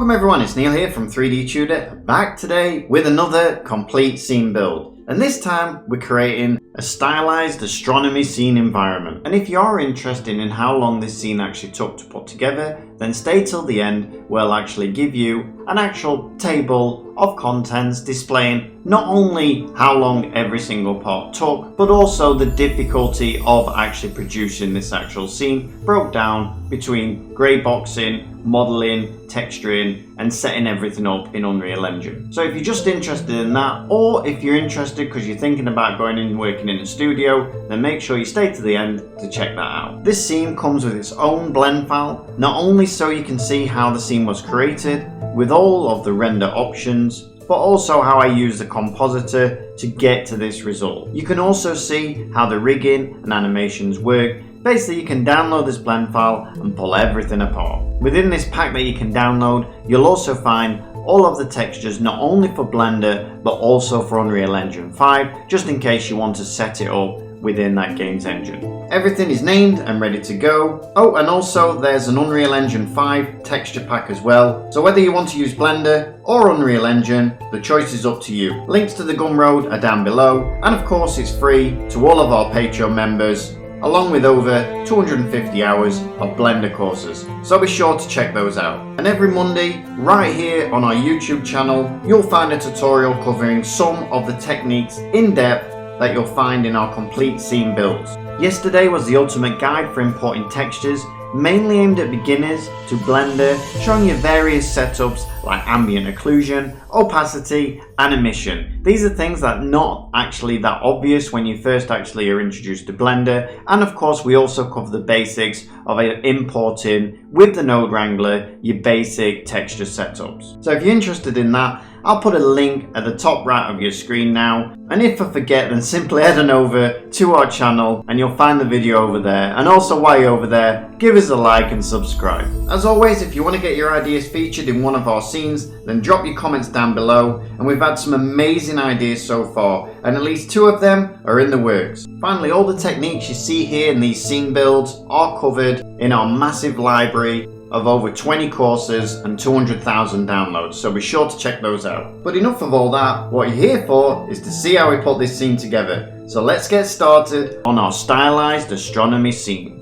Welcome everyone, it's Neil here from 3D Tutor, back today with another complete scene build. And this time we're creating a stylized astronomy scene environment. And if you are interested in how long this scene actually took to put together, then stay till the end where I'll actually give you an actual table of contents displaying not only how long every single part took, but also the difficulty of actually producing this actual scene, broke down between greyboxing, modeling, texturing, and setting everything up in Unreal Engine. So if you're just interested in that, or if you're interested because you're thinking about going in and working in a studio, then make sure you stay to the end to check that out. This scene comes with its own blend file, not only so you can see how the scene was created with all of the render options, but also how I use the compositor to get to this result. You can also see how the rigging and animations work. Basically, you can download this blend file and pull everything apart. Within this pack that you can download, you'll also find all of the textures, not only for Blender, but also for Unreal Engine 5, just in case you want to set it up within that game's engine. Everything is named and ready to go. Oh, and also there's an Unreal Engine 5 texture pack as well. So whether you want to use Blender or Unreal Engine, the choice is up to you. Links to the Gumroad are down below, and of course it's free to all of our Patreon members, along with over 250 hours of Blender courses. So be sure to check those out. And every Monday, right here on our YouTube channel, you'll find a tutorial covering some of the techniques in depth that you'll find in our complete scene builds. Yesterday was the ultimate guide for importing textures, mainly aimed at beginners, to Blender, showing you various setups like ambient occlusion, opacity, and emission. These are things that are not actually that obvious when you first actually are introduced to Blender. And of course, we also cover the basics of importing with the Node Wrangler your basic texture setups. So if you're interested in that, I'll put a link at the top right of your screen now. And if I forget, then simply head on over to our channel and you'll find the video over there. And also while you're over there, give us a like and subscribe. As always, if you want to get your ideas featured in one of our scenes, then drop your comments down below. And we've had some amazing ideas so far, and at least 2 of them are in the works. Finally, all the techniques you see here in these scene builds are covered in our massive library of over 20 courses and 200,000 downloads, so be sure to check those out. But enough of all that, what you're here for is to see how we put this scene together. So let's get started on our stylized astronomy scene.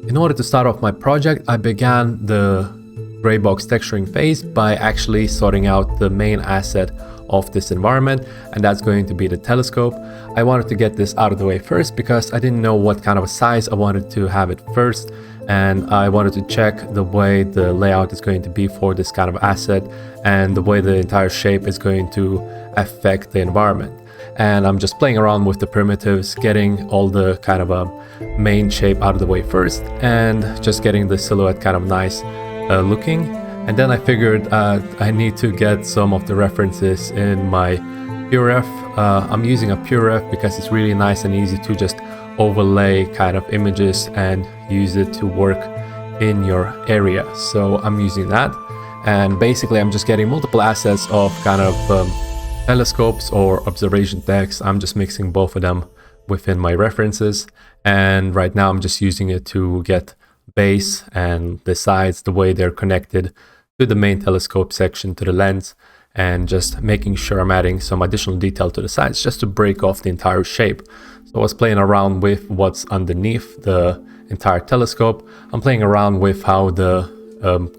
In order to start off my project, I began the Greybox texturing phase by actually sorting out the main asset of this environment, and that's going to be the telescope. I wanted to get this out of the way first because I didn't know what kind of a size I wanted to have it first, and I wanted to check the way the layout is going to be for this kind of asset and the way the entire shape is going to affect the environment. And I'm just playing around with the primitives, getting all the kind of a main shape out of the way first, and just getting the silhouette kind of nice looking. And then I figured I need to get some of the references in my PureRef. I'm using a PureRef because it's really nice and easy to just overlay kind of images and use it to work in your area. So I'm using that, and basically I'm just getting multiple assets of kind of telescopes or observation decks. I'm just mixing both of them within my references, and right now I'm just using it to get base and the sides, the way they're connected to the main telescope section, to the lens, and just making sure I'm adding some additional detail to the sides just to break off the entire shape. So I was playing around with what's underneath the entire telescope. I'm playing around with how the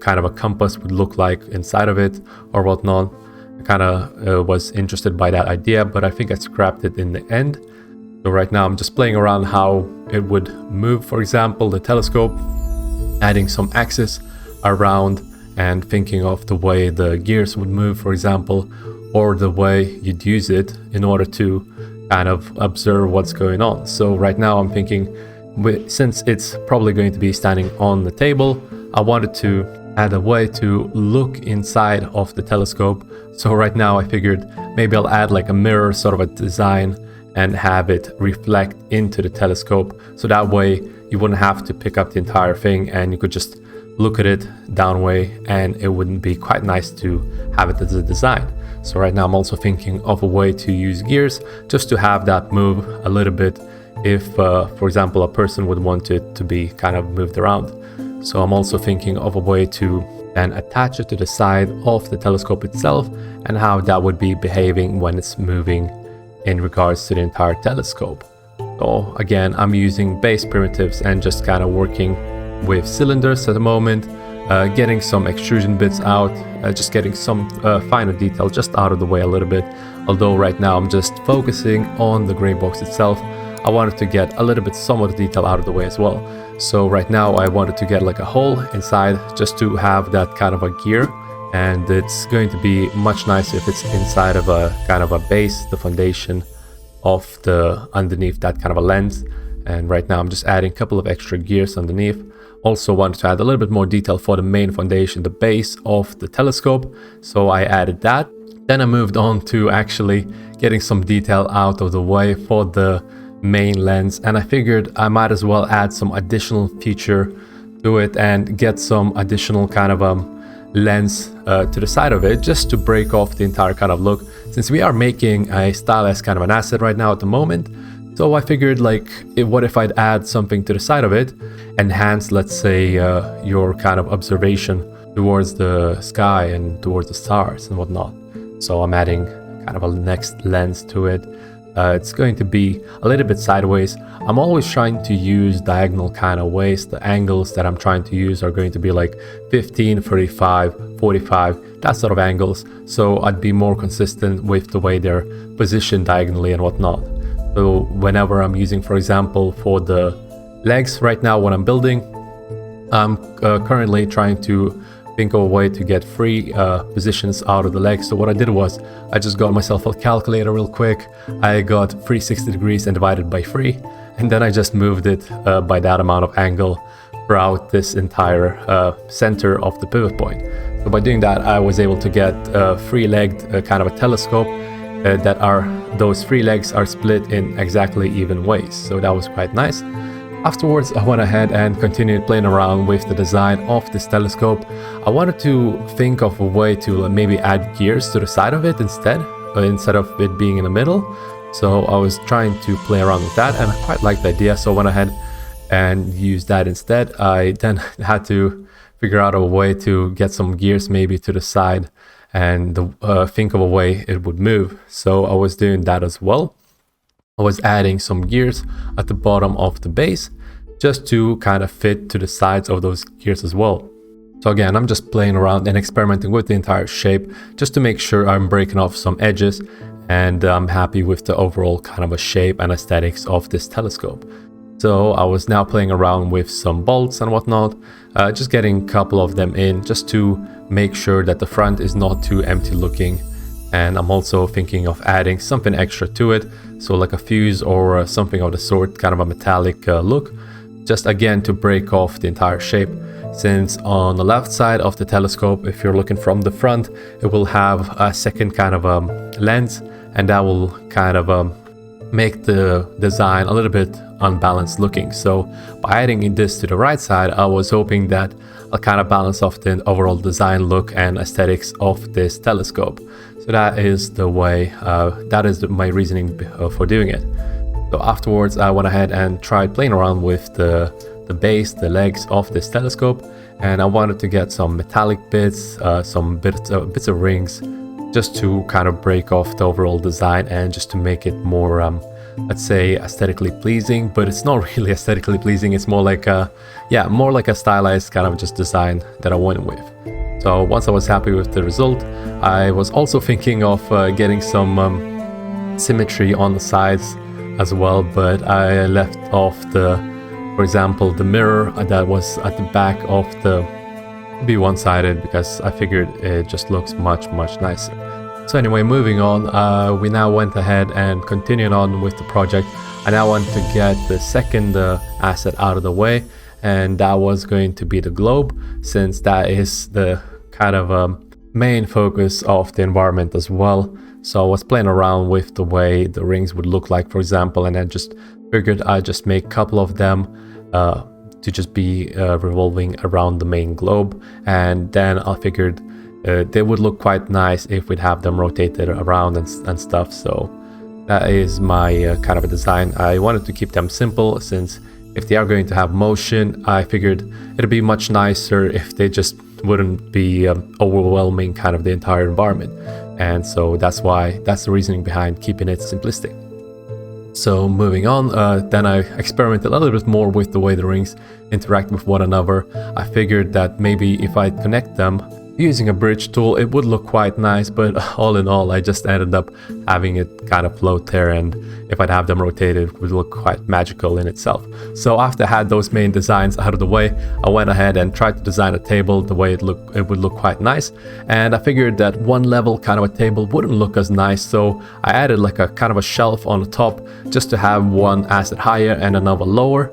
kind of a compass would look like inside of it or whatnot. I kind of was interested by that idea, but I think I scrapped it in the end. So right now I'm just playing around how it would move, for example, the telescope, adding some axis around and thinking of the way the gears would move, for example, or the way you'd use it in order to kind of observe what's going on. So right now I'm thinking, since it's probably going to be standing on the table, I wanted to add a way to look inside of the telescope. So right now I figured maybe I'll add like a mirror sort of a design and have it reflect into the telescope, so that way you wouldn't have to pick up the entire thing and you could just look at it downway, and it wouldn't be quite nice to have it as a design. So right now I'm also thinking of a way to use gears just to have that move a little bit if for example a person would want it to be kind of moved around. So I'm also thinking of a way to then attach it to the side of the telescope itself, and how that would be behaving when it's moving in regards to the entire telescope. So again, I'm using base primitives and just kind of working with cylinders at the moment, getting some extrusion bits out, just getting some finer detail just out of the way a little bit. Although right now I'm just focusing on the Greybox itself, I wanted to get a little bit some of the detail out of the way as well. So right now I wanted to get like a hole inside just to have that kind of a gear, and it's going to be much nicer if it's inside of a kind of a base, the foundation of the underneath that kind of a lens. And right now I'm just adding a couple of extra gears underneath. Also wanted to add a little bit more detail for the main foundation, the base of the telescope, so I added that. Then I moved on to actually getting some detail out of the way for the main lens, and I figured I might as well add some additional feature to it and get some additional kind of lens to the side of it, just to break off the entire kind of look, since we are making a stylized kind of an asset right now at the moment. So I figured, like, what if I'd add something to the side of it, enhance, let's say, your kind of observation towards the sky and towards the stars and whatnot. So I'm adding kind of a next lens to it. It's going to be a little bit sideways. I'm always trying to use diagonal kind of ways. The angles that I'm trying to use are going to be like 15, 35, 45, that sort of angles. So I'd be more consistent with the way they're positioned diagonally and whatnot. So whenever I'm using, for example, for the legs right now when I'm building, I'm currently trying to think of a way to get free positions out of the legs. So what I did was I just got myself a calculator real quick. I got 360 degrees and divided by 3, and then I just moved it by that amount of angle throughout this entire center of the pivot point. So by doing that, I was able to get a free-legged kind of a telescope those three legs are split in exactly even ways. So that was quite nice. Afterwards, I went ahead and continued playing around with the design of this telescope. I wanted to think of a way to maybe add gears to the side of it instead of it being in the middle. So I was trying to play around with that, and I quite liked the idea. So I went ahead and used that instead. I then had to figure out a way to get some gears maybe to the side and think of a way it would move. So I was doing that as well. I was adding some gears at the bottom of the base just to kind of fit to the sides of those gears as well. So again, I'm just playing around and experimenting with the entire shape just to make sure I'm breaking off some edges, and I'm happy with the overall kind of a shape and aesthetics of this telescope. So I was now playing around with some bolts and whatnot, just getting a couple of them in just to make sure that the front is not too empty looking. And I'm also thinking of adding something extra to it, so like a fuse or something of the sort, kind of a metallic look, just again to break off the entire shape. Since on the left side of the telescope, if you're looking from the front, it will have a second kind of lens, and that will kind of make the design a little bit unbalanced looking. So by adding this to the right side, I was hoping that I'll kind of balance off the overall design look and aesthetics of this telescope. So that is the way, my reasoning for doing it. So afterwards, I went ahead and tried playing around with the base, the legs of this telescope, and I wanted to get some metallic bits, some bits of rings, just to kind of break off the overall design and just to make it more, let's say, aesthetically pleasing. But it's not really aesthetically pleasing. It's more like more like a stylized kind of just design that I went with. So once I was happy with the result, I was also thinking of getting some symmetry on the sides as well, but I left off for example, the mirror that was at the back of the be one-sided, because I figured it just looks much nicer. So anyway, moving on, we now went ahead and continued on with the project. I now want to get the second asset out of the way, and that was going to be the globe, since that is the kind of main focus of the environment as well. So I was playing around with the way the rings would look like, for example, and I just figured I'd just make a couple of them to just be revolving around the main globe, and then I figured they would look quite nice if we'd have them rotated around and stuff. So that is my kind of a design. I wanted to keep them simple, since if they are going to have motion, I figured it'd be much nicer if they just wouldn't be overwhelming kind of the entire environment. And so that's the reasoning behind keeping it simplistic. So moving on, then I experimented a little bit more with the way the rings interact with one another. I figured that maybe if I connect them using a bridge tool, it would look quite nice, but all in all, I just ended up having it kind of float there, and if I'd have them rotated, it would look quite magical in itself. So after I had those main designs out of the way, I went ahead and tried to design a table the way it would look quite nice, and I figured that one level kind of a table wouldn't look as nice, so I added like a kind of a shelf on the top just to have one asset higher and another lower.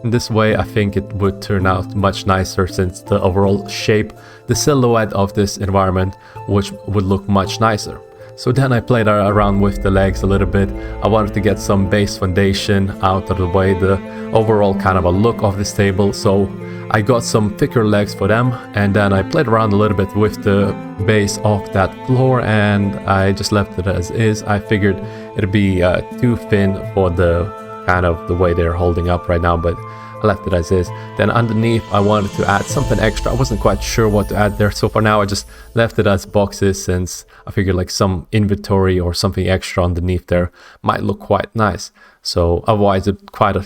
In this way, I think it would turn out much nicer, since the overall shape, the silhouette of this environment, which would look much nicer. So then I played around with the legs a little bit. I wanted to get some base foundation out of the way, the overall kind of a look of this table. So I got some thicker legs for them, and then I played around a little bit with the base of that floor, and I just left it as is. I figured it'd be too thin for the kind of the way they're holding up right now, but I left it as is. Then underneath, I wanted to add something extra. I wasn't quite sure what to add there, so for now I just left it as boxes, since I figured like some inventory or something extra underneath there might look quite nice. So otherwise it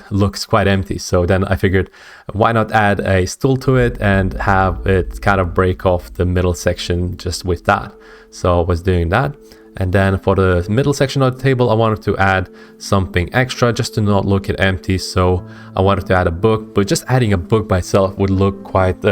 looks quite empty. So then I figured, why not add a stool to it and have it kind of break off the middle section just with that. So I was doing that. And then for the middle section of the table, I wanted to add something extra just to not look it empty. So I wanted to add a book, but just adding a book by itself wouldn't look quite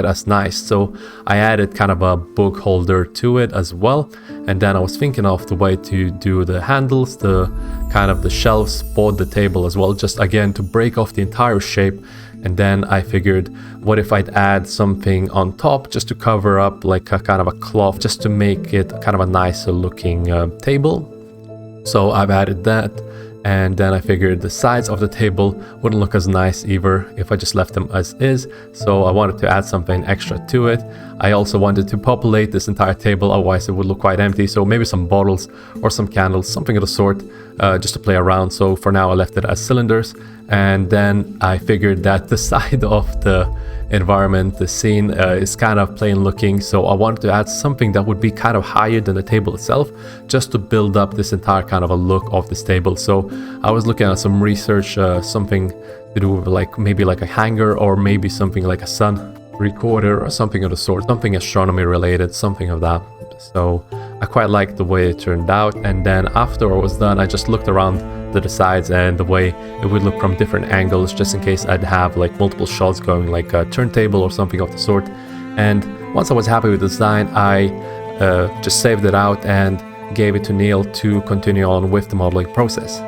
as nice. So I added kind of a book holder to it as well. And then I was thinking of the way to do the handles, the kind of the shelves for the table as well, just again to break off the entire shape. And then I figured, what if I'd add something on top just to cover up like a kind of a cloth, just to make it kind of a nicer looking table. So I've added that. And then I figured the sides of the table wouldn't look as nice either if I just left them as is. So I wanted to add something extra to it. I also wanted to populate this entire table, otherwise it would look quite empty. So maybe some bottles or some candles, something of the sort, just to play around. So for now I left it as cylinders. And then I figured that the side of the environment, the scene, is kind of plain looking. So I wanted to add something that would be kind of higher than the table itself, just to build up this entire kind of a look of this table. So I was looking at some research, something to do with like maybe like a hanger, or maybe something like a sun recorder or something of the sort, something astronomy related, something of that. So I quite liked the way it turned out. And then after I was done, I just looked around the sides and the way it would look from different angles, just in case I'd have like multiple shots going, like a turntable or something of the sort. And once I was happy with the design, I just saved it out and gave it to Neil to continue on with the modeling process.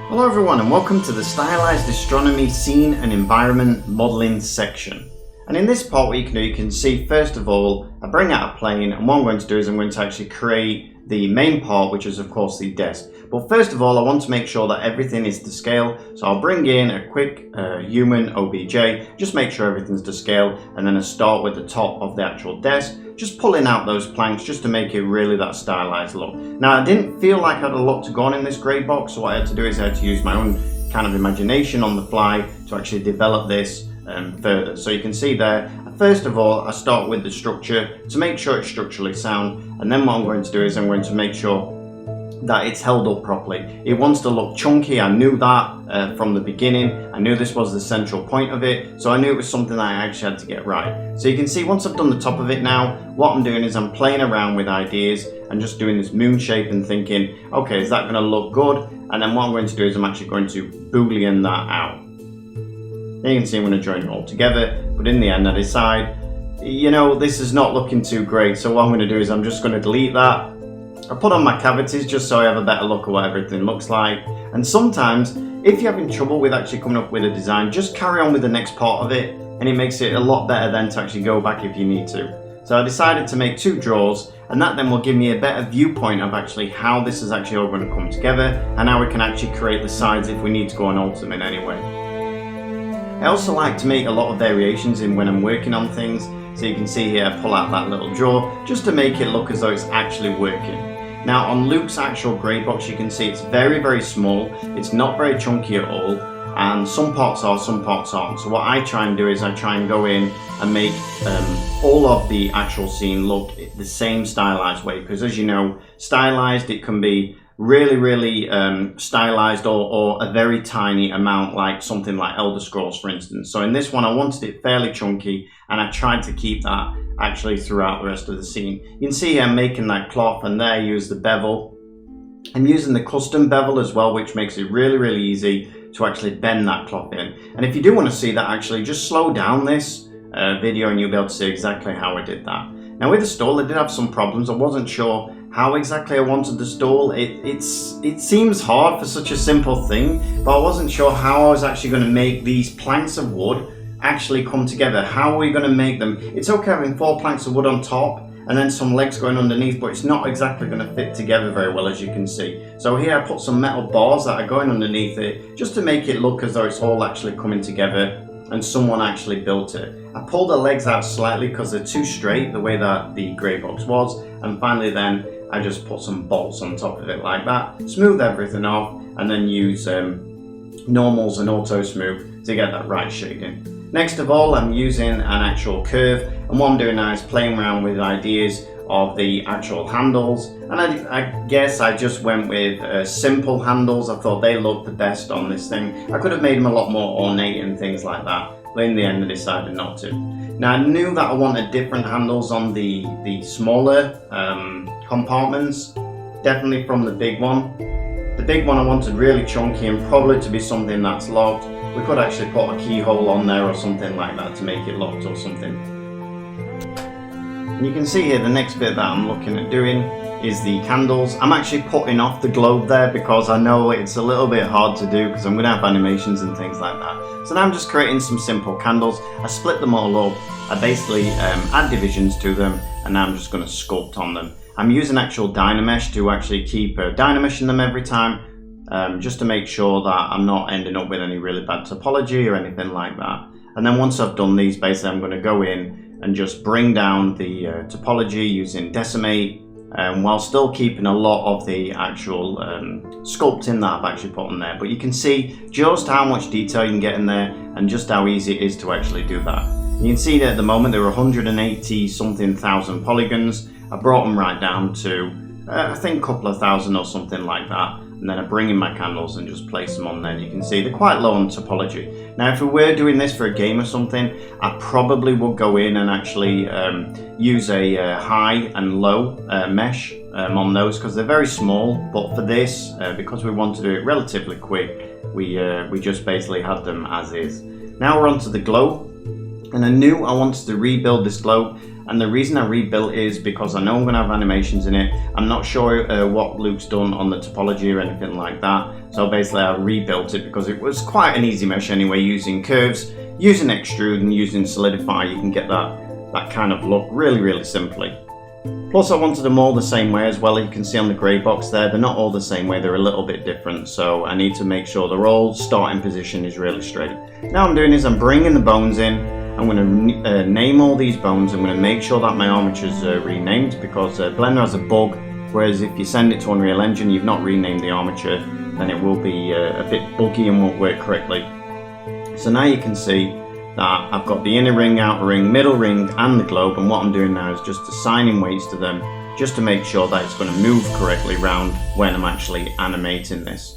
Hello everyone, and welcome to the Stylized Astronomy Scene and Environment Modeling section. And in this part, what you can do, you can see first of all, I bring out a plane, and what I'm going to do is I'm going to actually create the main part, which is of course the desk. But first of all, I want to make sure that everything is to scale. So I'll bring in a quick human OBJ, just make sure everything's to scale, and then I start with the top of the actual desk, just pulling out those planks just to make it really that stylized look. Now, I didn't feel like I had a lot to go on in this grey box, so what I had to do is I had to use my own kind of imagination on the fly to actually develop this further. So you can see there, first of all, I start with the structure to make sure it's structurally sound, and then what I'm going to do is I'm going to make sure that it's held up properly. It wants to look chunky. I knew that from the beginning. I knew this was the central point of it, so I knew it was something that I actually had to get right. So you can see once I've done the top of it now, what I'm doing is I'm playing around with ideas and just doing this moon shape and thinking, okay, is that going to look good? And then what I'm going to do is I'm actually going to Boolean that out. There you can see I'm going to join it all together, but in the end I decide, you know, this is not looking too great, so what I'm going to do is I'm just going to delete that. I put on my cavities just so I have a better look at what everything looks like. And sometimes, if you're having trouble with actually coming up with a design, just carry on with the next part of it, and it makes it a lot better then to actually go back if you need to. So I decided to make 2 drawers, and that then will give me a better viewpoint of actually how this is actually all going to come together, and how we can actually create the sides if we need to go and alter them in any way. I also like to make a lot of variations in when I'm working on things. So you can see here, I pull out that little drawer just to make it look as though it's actually working. Now on Luke's actual grey box, you can see it's very, very small. It's not very chunky at all. and some parts are, some parts aren't. So what I try and do is I try and go in and make all of the actual scene look the same stylized way, because as you know, stylized, it can be really stylized or a very tiny amount, like something like Elder Scrolls, for instance. So in this one I wanted it fairly chunky, and I tried to keep that actually throughout the rest of the scene. You can see I'm making that cloth, and there I use the bevel. I'm using the custom bevel as well, which makes it really easy to actually bend that cloth in. And if you do want to see that, actually just slow down this video and you'll be able to see exactly how I did that. Now with the stall, I did have some problems. I wasn't sure how exactly I wanted the stall. It seems hard for such a simple thing, but I wasn't sure how I was actually going to make these planks of wood actually come together. How are we going to make them? It's okay having 4 planks of wood on top and then some legs going underneath, but it's not exactly going to fit together very well, as you can see. So here I put some metal bars that are going underneath it, just to make it look as though it's all actually coming together and someone actually built it. I pulled the legs out slightly because they're too straight, the way that the Greybox was, and finally then I just put some bolts on top of it like that, smooth everything off, and then use normals and auto smooth to get that right shading. Next of all, I'm using an actual curve, and what I'm doing now is playing around with ideas of the actual handles, and I guess I just went with simple handles. I thought they looked the best on this thing. I could have made them a lot more ornate and things like that, but in the end I decided not to. Now I knew that I wanted different handles on the smaller compartments, definitely from the big one. The big one I wanted really chunky and probably to be something that's locked. We could actually put a keyhole on there or something like that to make it locked or something. And you can see here the next bit that I'm looking at doing is the candles. I'm actually putting off the globe there because I know it's a little bit hard to do because I'm going to have animations and things like that. So now I'm just creating some simple candles. I split them all up. I basically add divisions to them, and now I'm just going to sculpt on them. I'm using actual Dynamesh to actually keep Dynameshing them every time, just to make sure that I'm not ending up with any really bad topology or anything like that. And then once I've done these, basically I'm going to go in and just bring down the topology using Decimate, while still keeping a lot of the actual sculpting that I've actually put on there. But you can see just how much detail you can get in there and just how easy it is to actually do that. You can see that at the moment there are 180 something thousand polygons. I brought them right down to I think a couple of thousand or something like that, and then I bring in my candles and just place them on there, and you can see they're quite low on topology. Now if we were doing this for a game or something, I probably would go in and actually use a high and low mesh on those, because they're very small, but for this, because we want to do it relatively quick, we just basically had them as is. Now we're onto the globe, and I knew I wanted to rebuild this globe. And the reason I rebuilt it is because I know I'm going to have animations in it. I'm not sure what Luke's done on the topology or anything like that. So basically I rebuilt it because it was quite an easy mesh anyway, using curves, using extrude and using solidify. You can get that kind of look really simply. Plus I wanted them all the same way as well. You can see on the Greybox there, they're not all the same way, they're a little bit different. So I need to make sure they're all starting position is really straight. Now I'm doing is I'm bringing the bones in. I'm going to name all these bones. I'm going to make sure that my armature's renamed, because Blender has a bug, whereas if you send it to Unreal Engine, you've not renamed the armature, then it will be a bit buggy and won't work correctly. So now you can see that I've got the inner ring, outer ring, middle ring and the globe, and what I'm doing now is just assigning weights to them, just to make sure that it's going to move correctly around when I'm actually animating this.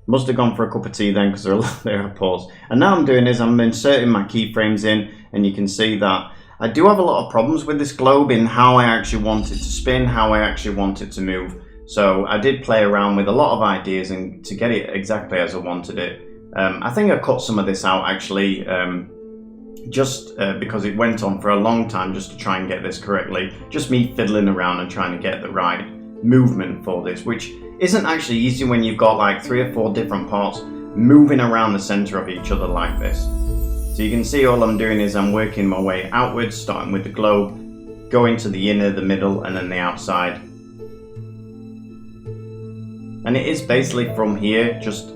Must have gone for a cup of tea then, because they're a pause. And now I'm doing is I'm inserting my keyframes in, and you can see that I do have a lot of problems with this globe in how I actually want it to spin, how I actually want it to move. So I did play around with a lot of ideas and to get it exactly as I wanted it. I think I cut some of this out actually, just because it went on for a long time just to try and get this correctly. Just me fiddling around and trying to get the right movement for this, which isn't actually easy when you've got like 3 or 4 different parts moving around the center of each other like this. So you can see all I'm doing is I'm working my way outwards, starting with the globe, going to the inner, the middle, and then the outside. And it is basically from here, just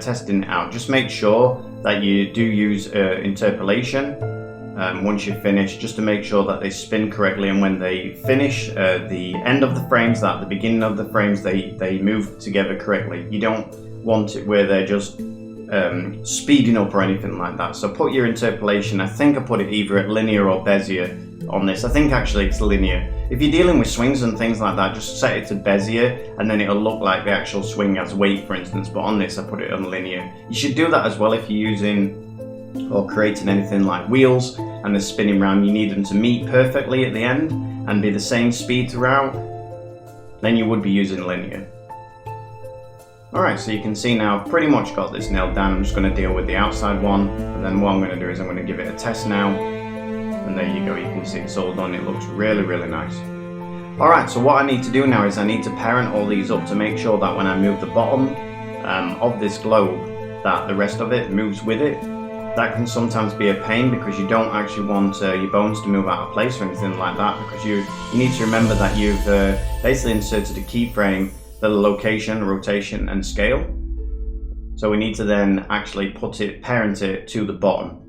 testing it out. Just make sure that you do use interpolation once you've finished, just to make sure that they spin correctly, and when they finish the end of the frames, that the beginning of the frames, they move together correctly. You don't want it where they're just speeding up or anything like that. So put your interpolation, I think I put it either at linear or Bezier on this. I think actually it's linear. If you're dealing with swings and things like that, just set it to Bezier and then it'll look like the actual swing has weight, for instance, but on this I put it on linear. You should do that as well if you're using or creating anything like wheels and they're spinning around. You need them to meet perfectly at the end and be the same speed throughout, then you would be using linear. Alright, so you can see now I've pretty much got this nailed down. I'm just going to deal with the outside one, and then what I'm going to do is I'm going to give it a test now, and there you go, you can see it's all done. It looks really, really nice. Alright, so what I need to do now is I need to parent all these up to make sure that when I move the bottom of this globe, that the rest of it moves with it. That can sometimes be a pain because you don't actually want your bones to move out of place or anything like that, because you need to remember that you've basically inserted a keyframe, the location, rotation and scale. So we need to then actually parent it to the bottom.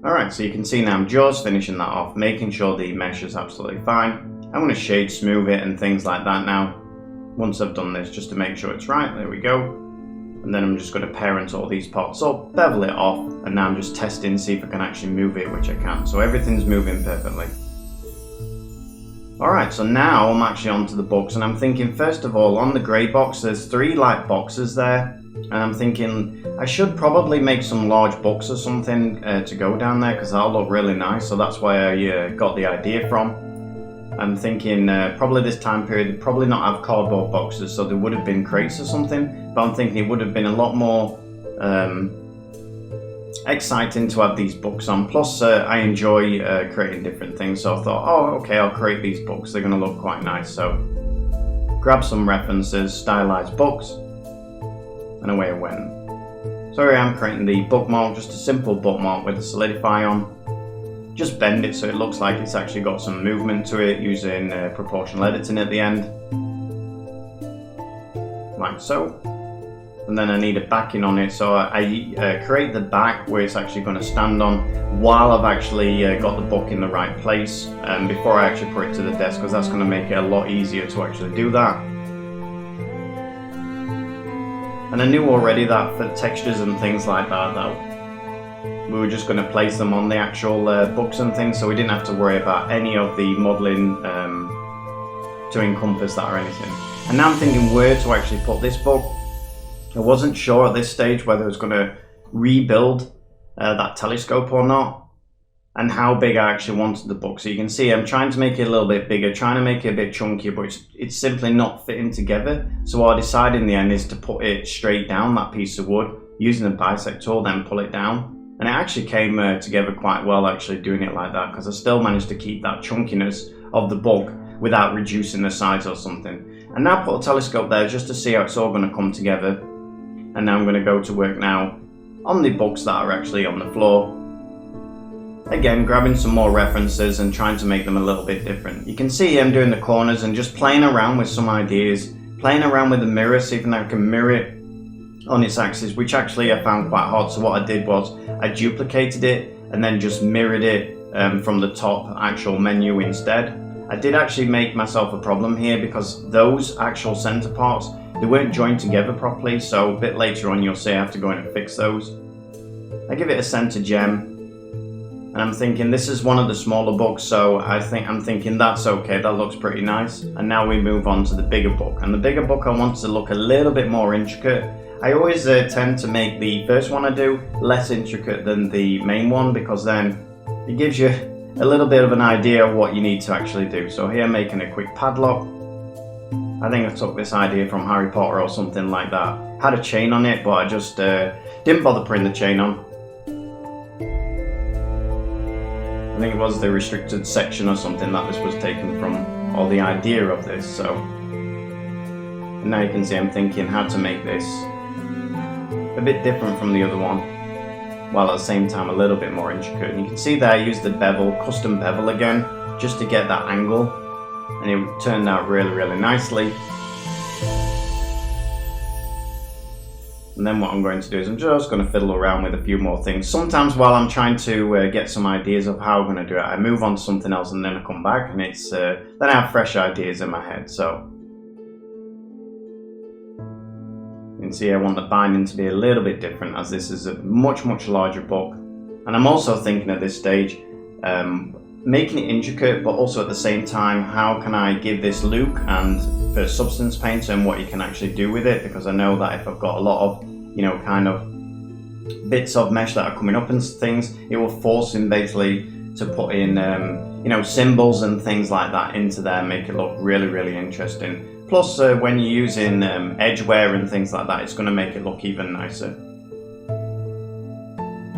Alright, so you can see now I'm just finishing that off, making sure the mesh is absolutely fine. I'm going to shade smooth it and things like that now, once I've done this, just to make sure it's right. There we go. And then I'm just going to parent all these parts up, bevel it off, and now I'm just testing, see if I can actually move it, which I can. So everything's moving perfectly. Alright, so now I'm actually onto the books, and I'm thinking first of all on the Greybox there's 3 light boxes there, and I'm thinking I should probably make some large books or something to go down there, because that'll look really nice. So that's why I got the idea from. I'm thinking probably this time period probably not have cardboard boxes, so there would have been crates or something, but I'm thinking it would have been a lot more exciting to have these books on. Plus I enjoy creating different things, so I thought, oh okay, I'll create these books, they're going to look quite nice. So grab some references, stylized books, and away I went. So here I am creating the bookmark, just a simple bookmark with a solidify on. Just bend it so it looks like it's actually got some movement to it using proportional editing at the end, like so. And then I need a backing on it, so I create the back where it's actually going to stand on while I've actually got the book in the right place before I actually put it to the desk, because that's going to make it a lot easier to actually do that. And I knew already that for textures and things like that we were just going to place them on the actual books and things, so we didn't have to worry about any of the modelling to encompass that or anything. And now I'm thinking where to actually put this book. I wasn't sure at this stage whether I was going to rebuild that telescope or not, and how big I actually wanted the book. So you can see I'm trying to make it a little bit bigger, trying to make it a bit chunkier, but it's simply not fitting together. So what I decided in the end is to put it straight down, that piece of wood, using a bisect tool, then pull it down. And it actually came together quite well actually doing it like that, because I still managed to keep that chunkiness of the book without reducing the size or something. And now put a telescope there just to see how it's all going to come together. And now I'm going to go to work now on the books that are actually on the floor. Again, grabbing some more references and trying to make them a little bit different. You can see I'm doing the corners and just playing around with some ideas, playing around with the mirror, see if I can mirror it on its axis, which actually I found quite hard. So what I did was I duplicated it and then just mirrored it from the top actual menu instead. I did actually make myself a problem here because those actual center parts, they weren't joined together properly, so a bit later on you'll see I have to go in and fix those. I give it a center gem, and I'm thinking this is one of the smaller books, so I'm thinking that's okay, that looks pretty nice. And now we move on to the bigger book, and the bigger book I want to look a little bit more intricate. I always tend to make the first one I do less intricate than the main one, because then it gives you a little bit of an idea of what you need to actually do. So here I'm making a quick padlock. I think I took this idea from Harry Potter or something like that. Had a chain on it, but I just didn't bother putting the chain on. I think it was the restricted section or something that this was taken from, or the idea of this. So and now you can see I'm thinking how to make this a bit different from the other one, while at the same time a little bit more intricate. And you can see there I used the bevel, custom bevel again, just to get that angle, and it turned out really, really nicely. And then what I'm going to do is I'm just going to fiddle around with a few more things. Sometimes while I'm trying to get some ideas of how I'm going to do it, I move on to something else and then I come back, and it's then I have fresh ideas in my head. So can see I want the binding to be a little bit different, as this is a much larger book. And I'm also thinking at this stage, making it intricate, but also at the same time, how can I give this look and for Substance Painter and what you can actually do with it, because I know that if I've got a lot of, you know, kind of bits of mesh that are coming up and things, it will force him basically to put in, you know, symbols and things like that into there, make it look really interesting. Plus, when you're using edge wear and things like that, it's going to make it look even nicer.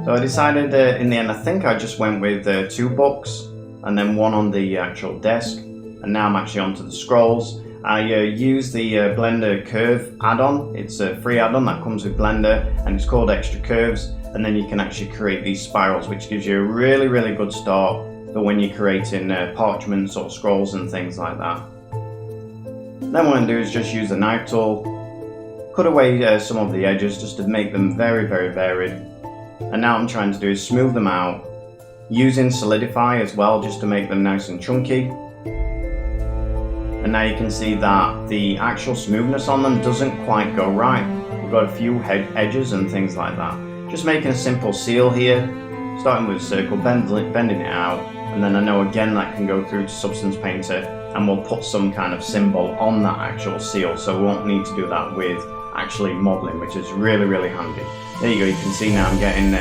So I decided in the end, I think I just went with 2 books and then one on the actual desk, and now I'm actually onto the scrolls. I use the Blender Curve add-on. It's a free add-on that comes with Blender, and it's called Extra Curves, and then you can actually create these spirals, which gives you a really good start for when you're creating parchments or scrolls and things like that. Then what I'm going to do is just use the knife tool, cut away some of the edges just to make them very varied. And now I'm trying to do is smooth them out, using Solidify as well, just to make them nice and chunky. And now you can see that the actual smoothness on them doesn't quite go right. We've got a few edges and things like that. Just making a simple seal here, starting with a circle, bending it out, and then I know again that can go through to Substance Painter, and we'll put some kind of symbol on that actual seal, so we won't need to do that with actually modeling, which is really handy. There you go, you can see now I'm getting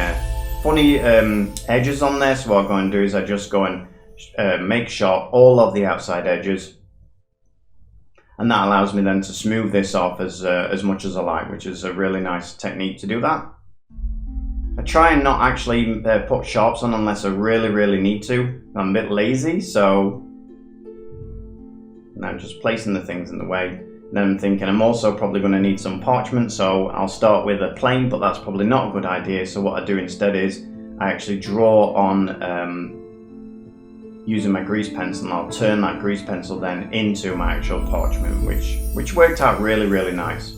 funny edges on there, so what I'm going to do is I just go and make sharp all of the outside edges, and that allows me then to smooth this off as much as I like, which is a really nice technique to do that. I try and not actually put sharps on unless I really need to. I'm a bit lazy, so now I'm just placing the things in the way. Then I'm thinking I'm also probably going to need some parchment, so I'll start with a plane, but that's probably not a good idea. So what I do instead is I actually draw on using my grease pencil, and I'll turn that grease pencil then into my actual parchment, which worked out really nice.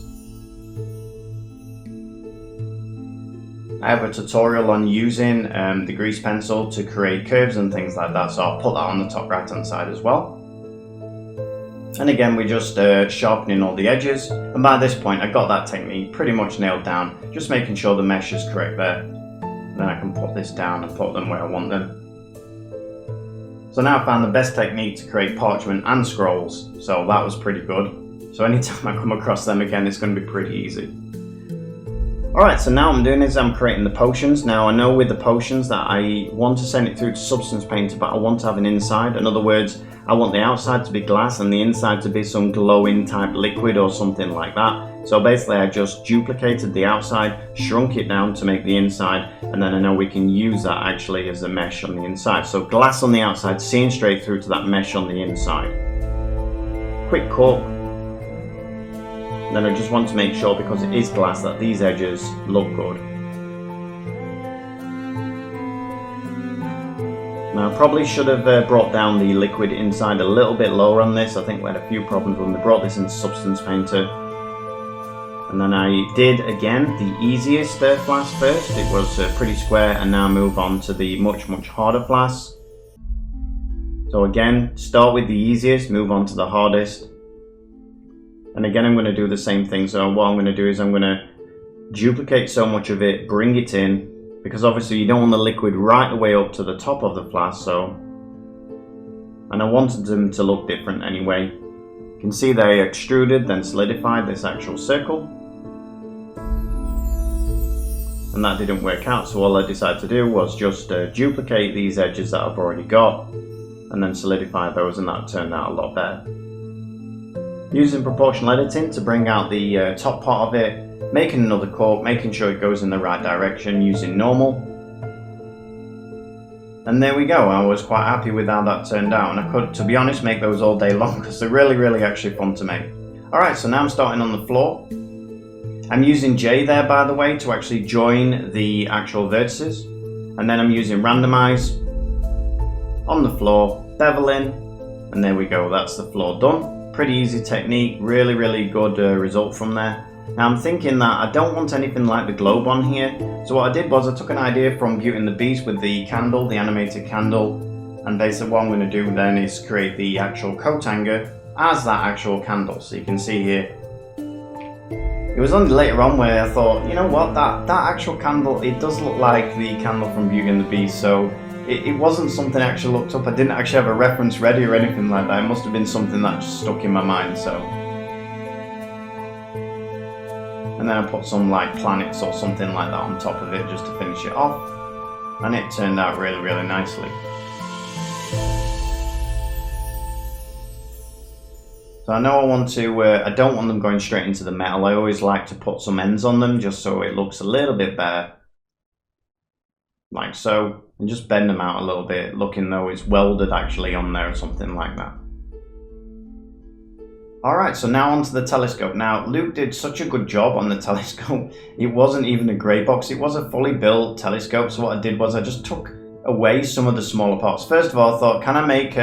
I have a tutorial on using the grease pencil to create curves and things like that, so I'll put that on the top right hand side as well. And again, we're just sharpening all the edges, and by this point I got that technique pretty much nailed down, just making sure the mesh is correct there. Then I can put this down and put them where I want them. So now I found the best technique to create parchment and scrolls, so that was pretty good. So anytime I come across them again, it's going to be pretty easy. Alright, so now what I'm doing is I'm creating the potions. Now I know with the potions that I want to send it through to Substance Painter, but I want to have an inside. In other words, I want the outside to be glass and the inside to be some glowing type liquid or something like that. So basically I just duplicated the outside, shrunk it down to make the inside, and then I know we can use that actually as a mesh on the inside. So glass on the outside, seeing straight through to that mesh on the inside. Quick cut. Then I just want to make sure, because it is glass, that these edges look good. Now I probably should have brought down the liquid inside a little bit lower on this. I think we had a few problems when we brought this into Substance Painter. And then I did again the easiest flash first. It was pretty square, and now move on to the much harder flash. So again, start with the easiest, move on to the hardest. And again, I'm going to do the same thing. So what I'm going to do is I'm going to duplicate so much of it, bring it in, because obviously you don't want the liquid right the way up to the top of the flash. So, and I wanted them to look different anyway. You can see they extruded, then solidified this actual circle. And that didn't work out, so all I decided to do was just duplicate these edges that I've already got, and then solidify those, and that turned out a lot better. Using proportional editing to bring out the top part of it, making another cut, making sure it goes in the right direction, using normal. And there we go, I was quite happy with how that turned out, and I could, to be honest, make those all day long because they're really actually fun to make. Alright, so now I'm starting on the floor. I'm using J there, by the way, to actually join the actual vertices. And then I'm using randomize on the floor, bevel in, and there we go, that's the floor done. Pretty easy technique, really good result from there. Now I'm thinking that I don't want anything like the globe on here, so what I did was I took an idea from Beauty and the Beast with the candle, the animated candle, and basically what I'm going to do then is create the actual coat hanger as that actual candle. So you can see here, It was only later on where I thought, you know what, that actual candle, it does look like the candle from Beauty and the Beast, so it wasn't something I actually looked up. I didn't actually have a reference ready or anything like that. It must have been something that just stuck in my mind, so. And then I put some like planets or something like that on top of it just to finish it off. And it turned out really, really nicely. So I know I want to, I don't want them going straight into the metal. I always like to put some ends on them just so it looks a little bit better. Like so. And just bend them out a little bit, looking though it's welded actually on there or something like that. Alright, so now onto the telescope. Now, Luke did such a good job on the telescope. It wasn't even a grey box, it was a fully built telescope. So what I did was I just took away some of the smaller parts. First of all, I thought, can I make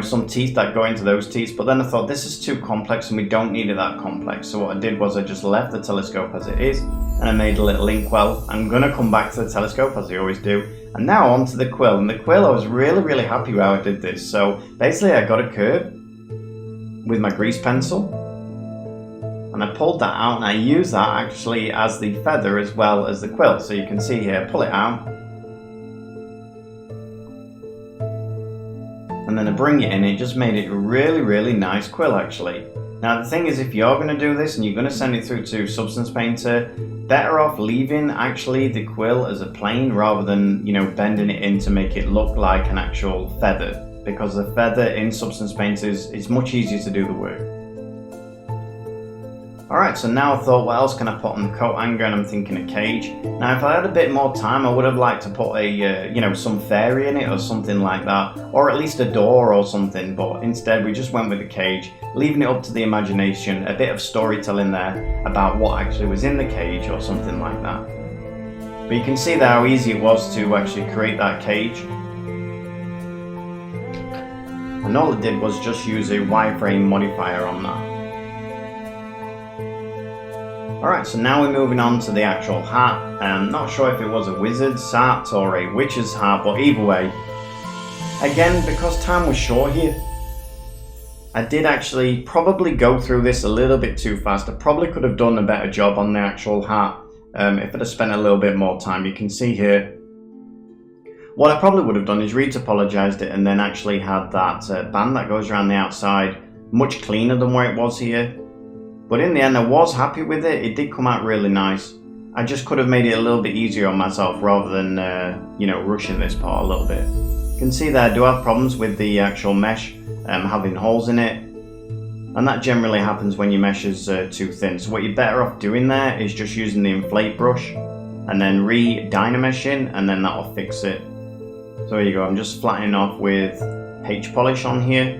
some teeth that go into those teeth? But then I thought, this is too complex and we don't need it that complex. So what I did was I just left the telescope as it is and I made a little inkwell. I'm going to come back to the telescope as I always do. And now onto the quill. And the quill, I was really, really happy how I did this. So basically I got a curve with my grease pencil. And I pulled that out and I used that actually as the feather as well as the quill. So you can see here, pull it out. And then I bring it in, it just made it a really, really nice quill actually. Now the thing is, if you're going to do this and you're going to send it through to Substance Painter, better off leaving actually the quill as a plane rather than, bending it in to make it look like an actual feather. Because the feather in Substance Painter is much easier to do the work. Alright, so now I thought, what else can I put on the coat hanger? And I'm thinking a cage. Now if I had a bit more time, I would have liked to put a, some fairy in it or something like that. Or at least a door or something, but instead we just went with a cage, leaving it up to the imagination, a bit of storytelling there about what actually was in the cage or something like that. But you can see there how easy it was to actually create that cage. And all I did was just use a wireframe modifier on that. Alright, so now we're moving on to the actual hat. I'm not sure if it was a wizard's hat or a witch's hat, but either way. Again, because time was short here, I did actually probably go through this a little bit too fast. I probably could have done a better job on the actual hat if I'd have spent a little bit more time. You can see here, what I probably would have done is retopologized it and then actually had that band that goes around the outside much cleaner than where it was here. But in the end I was happy with it. It did come out really nice. I just could have made it a little bit easier on myself rather than rushing this part a little bit. You can see there I do have problems with the actual mesh having holes in it. And that generally happens when your mesh is too thin. So what you're better off doing there is just using the inflate brush and then re-dynameshing, and then that'll fix it. So there you go, I'm just flattening off with H polish on here.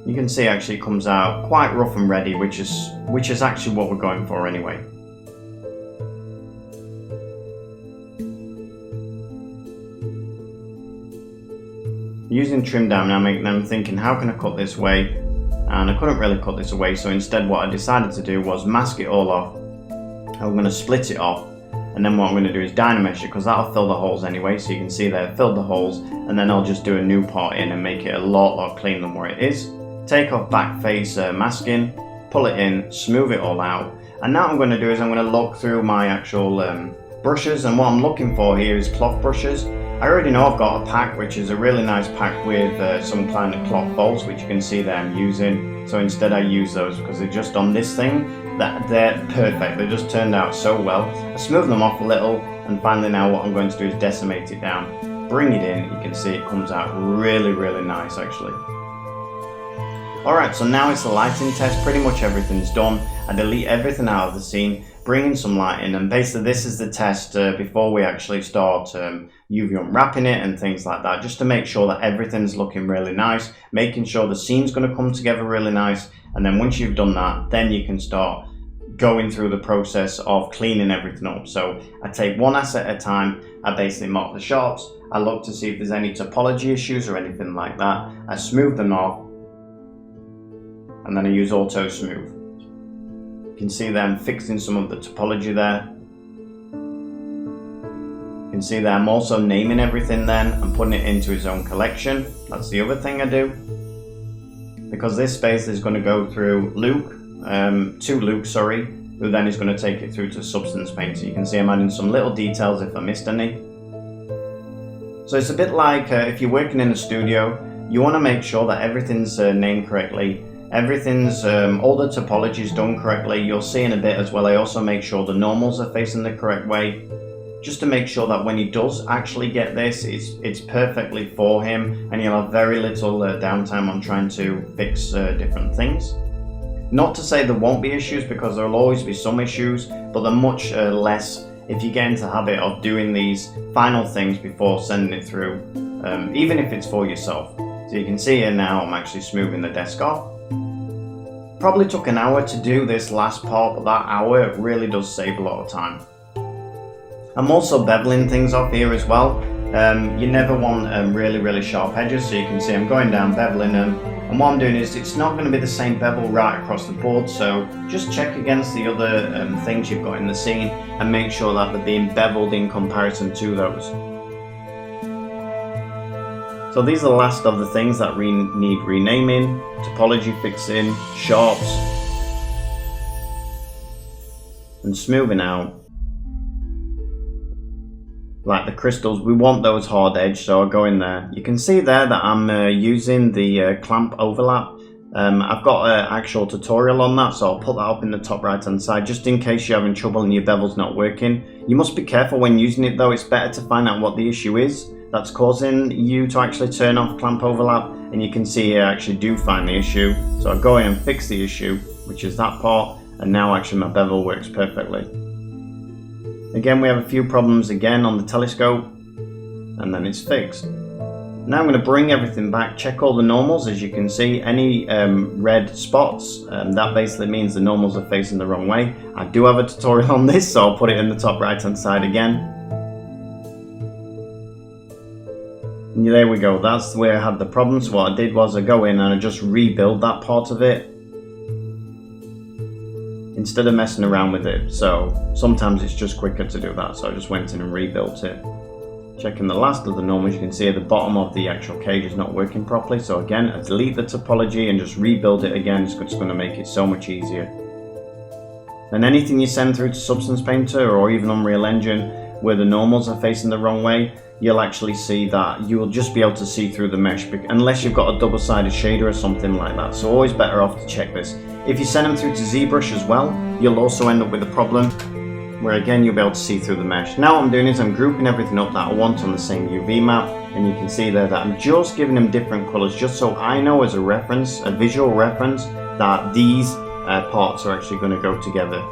You can see actually it comes out quite rough and ready, which is actually what we're going for anyway. Using trim down, I'm thinking, how can I cut this away? And I couldn't really cut this away, so instead what I decided to do was mask it all off. I'm going to split it off, and then what I'm going to do is dynamesh it, because that'll fill the holes anyway. So you can see there, filled the holes, and then I'll just do a new part in and make it a lot cleaner than where it is. Take off back face masking, pull it in, smooth it all out. And now what I'm going to do is I'm going to look through my actual brushes, and what I'm looking for here is cloth brushes. I already know I've got a pack, which is a really nice pack with some kind of cloth bolts, which you can see there I'm using. So instead I use those because they're just on this thing, that they're perfect. They just turned out so well. I smooth them off a little, and finally now what I'm going to do is decimate it down. Bring it in, you can see it comes out really nice actually. Alright, so now it's the lighting test. Pretty much everything's done. I delete everything out of the scene, bring in some light in, and basically this is the test before we actually start UV unwrapping it and things like that, just to make sure that everything's looking really nice, making sure the scene's going to come together really nice, and then once you've done that, then you can start going through the process of cleaning everything up. So I take one asset at a time, I basically mark the shots, I look to see if there's any topology issues or anything like that, I smooth them off, and then I use auto smooth. You can see there I'm fixing some of the topology there. You can see there I'm also naming everything then and putting it into its own collection. That's the other thing I do. Because this space is going to go through Luke, to Luke, sorry, who then is going to take it through to Substance Paint. So you can see I'm adding some little details if I missed any. So it's a bit like if you're working in a studio, you want to make sure that everything's named correctly, everything's, all the topology is done correctly. You'll see in a bit as well, I also make sure the normals are facing the correct way, just to make sure that when he does actually get this, it's perfectly for him, and you'll have very little downtime on trying to fix different things. Not to say there won't be issues, because there will always be some issues, but they're much less if you get into the habit of doing these final things before sending it through, even if it's for yourself. So you can see here now I'm actually smoothing the desk off. Probably took an hour to do this last part, but that hour really does save a lot of time. I'm also beveling things off here as well. You never want really sharp edges, so you can see I'm going down beveling them, and what I'm doing is it's not going to be the same bevel right across the board, so just check against the other things you've got in the scene and make sure that they're being beveled in comparison to those. So these are the last of the things that need renaming, topology fixing, sharps, and smoothing out. Like the crystals, we want those hard edge, so I'll go in there. You can see there that I'm using the clamp overlap. I've got an actual tutorial on that, so I'll put that up in the top right hand side, just in case you're having trouble and your bevel's not working. You must be careful when using it though. It's better to find out what the issue is that's causing you to actually turn off clamp overlap, and you can see here I actually do find the issue. So I'll go in and fix the issue, which is that part, and now actually my bevel works perfectly. Again, we have a few problems again on the telescope, and then it's fixed. Now I'm going to bring everything back, check all the normals. As you can see, any red spots, that basically means the normals are facing the wrong way. I do have a tutorial on this, so I'll put it in the top right hand side again. And there we go, that's where I had the problem. So what I did was I go in and I just rebuild that part of it, instead of messing around with it. So sometimes it's just quicker to do that, so I just went in and rebuilt it. Checking the last of the normals, you can see at the bottom of the actual cage is not working properly, so again I delete the topology and just rebuild it again. It's going to make it so much easier. And anything you send through to Substance Painter or even Unreal Engine where the normals are facing the wrong way, you'll actually see that you will just be able to see through the mesh, unless you've got a double-sided shader or something like that. So always better off to check this. If you send them through to Zbrush as well, you'll also end up with a problem where again you'll be able to see through the mesh. Now what I'm doing is I'm grouping everything up that I want on the same UV map, and you can see there that I'm just giving them different colors, just so I know as a reference, a visual reference, that these parts are actually going to go together.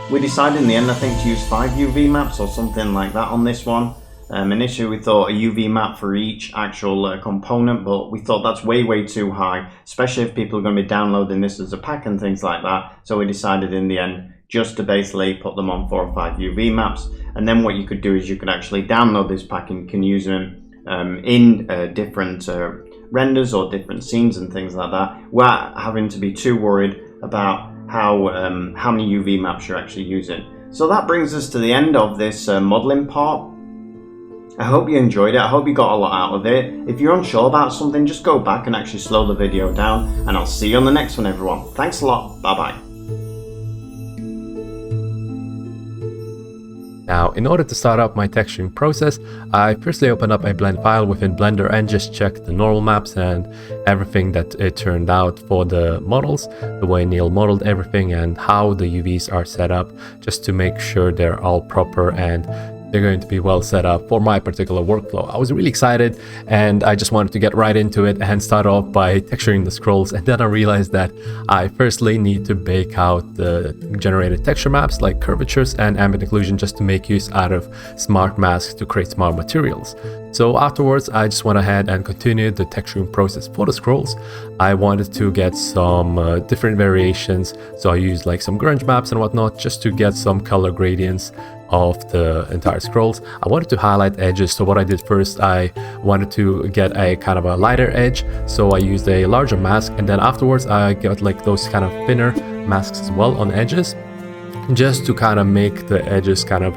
We decided in the end, I think, to use 5 UV maps or something like that on this one. Initially we thought a UV map for each actual component, but we thought that's way too high, especially if people are going to be downloading this as a pack and things like that. So we decided in the end just to basically put them on 4 or 5 UV maps, and then what you could do is you could actually download this pack and you can use them in different renders or different scenes and things like that, without having to be too worried about how many UV maps you're actually using. So that brings us to the end of this modeling part. I hope you enjoyed it. I hope you got a lot out of it. If you're unsure about something, just go back and actually slow the video down, and I'll see you on the next one, everyone. Thanks a lot. Bye bye. Now, in order to start up my texturing process, I firstly opened up a blend file within Blender and just checked the normal maps and everything that it turned out for the models, the way Neil modeled everything and how the UVs are set up, just to make sure they're all proper and they're going to be well set up for my particular workflow. I was really excited and I just wanted to get right into it and start off by texturing the scrolls, and then I realized that I firstly need to bake out the generated texture maps like curvatures and ambient occlusion, just to make use out of smart masks to create smart materials. So afterwards I just went ahead and continued the texturing process for the scrolls. I wanted to get some different variations, so I used like some grunge maps and whatnot just to get some color gradients of the entire scrolls. I wanted to highlight edges, so what I did first, I wanted to get a kind of a lighter edge, so I used a larger mask, and then afterwards I got like those kind of thinner masks as well on edges, just to kind of make the edges kind of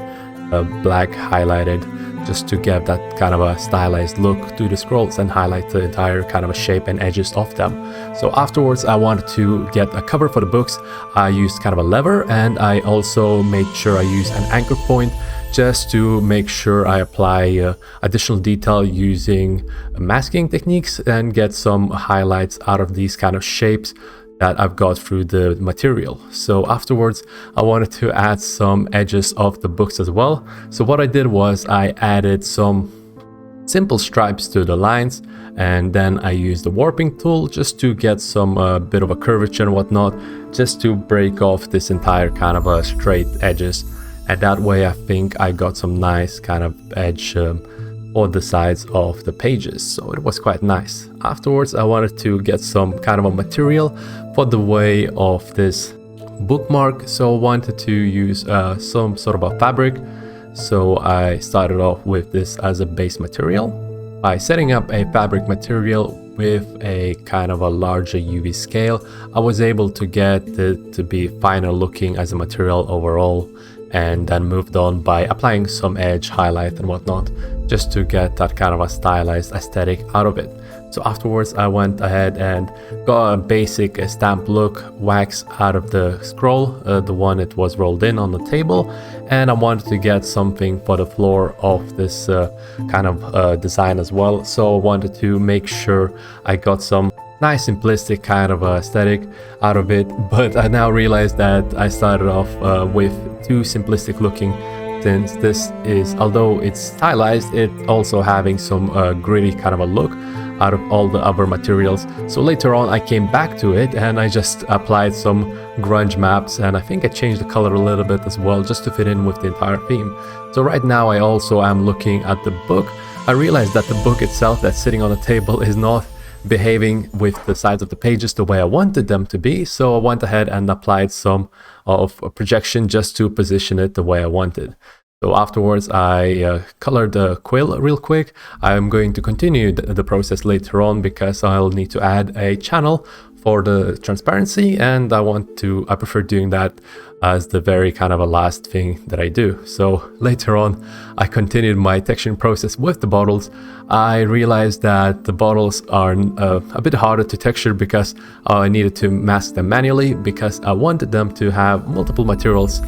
black highlighted, just to get that kind of a stylized look to the scrolls and highlight the entire kind of a shape and edges of them. So afterwards I wanted to get a cover for the books. I used kind of a lever, and I also made sure I use an anchor point just to make sure I apply additional detail using masking techniques and get some highlights out of these kind of shapes that I've got through the material. So afterwards I wanted to add some edges of the books as well. So what I did was I added some simple stripes to the lines, and then I used the warping tool just to get some bit of a curvature and whatnot, just to break off this entire kind of a straight edges. And that way I think I got some nice kind of edge on the sides of the pages, so it was quite nice. Afterwards I wanted to get some kind of a material for the way of this bookmark, so I wanted to use some sort of a fabric. So I started off with this as a base material. By setting up a fabric material with a kind of a larger UV scale, I was able to get it to be finer looking as a material overall, and then moved on by applying some edge highlight and whatnot just to get that kind of a stylized aesthetic out of it. So afterwards I went ahead and got a basic stamp look wax out of the scroll, the one it was rolled in on the table, and I wanted to get something for the floor of this kind of design as well. So I wanted to make sure I got some nice simplistic kind of aesthetic out of it, but I now realize that I started off with too simplistic looking, since this is, although it's stylized, it also having some gritty kind of a look out of all the other materials. So later on I came back to it and I just applied some grunge maps, and I think I changed the color a little bit as well just to fit in with the entire theme. So right now I also am looking at the book. I realized that the book itself that's sitting on the table is not behaving with the sides of the pages the way I wanted them to be, so I went ahead and applied some of a projection just to position it the way I wanted. So afterwards I colored the quill real quick. I'm going to continue the process later on because I'll need to add a channel for the transparency, and I prefer doing that as the very kind of a last thing that I do. So later on I continued my texturing process with the bottles. I realized that the bottles are a bit harder to texture because I needed to mask them manually, because I wanted them to have multiple materials.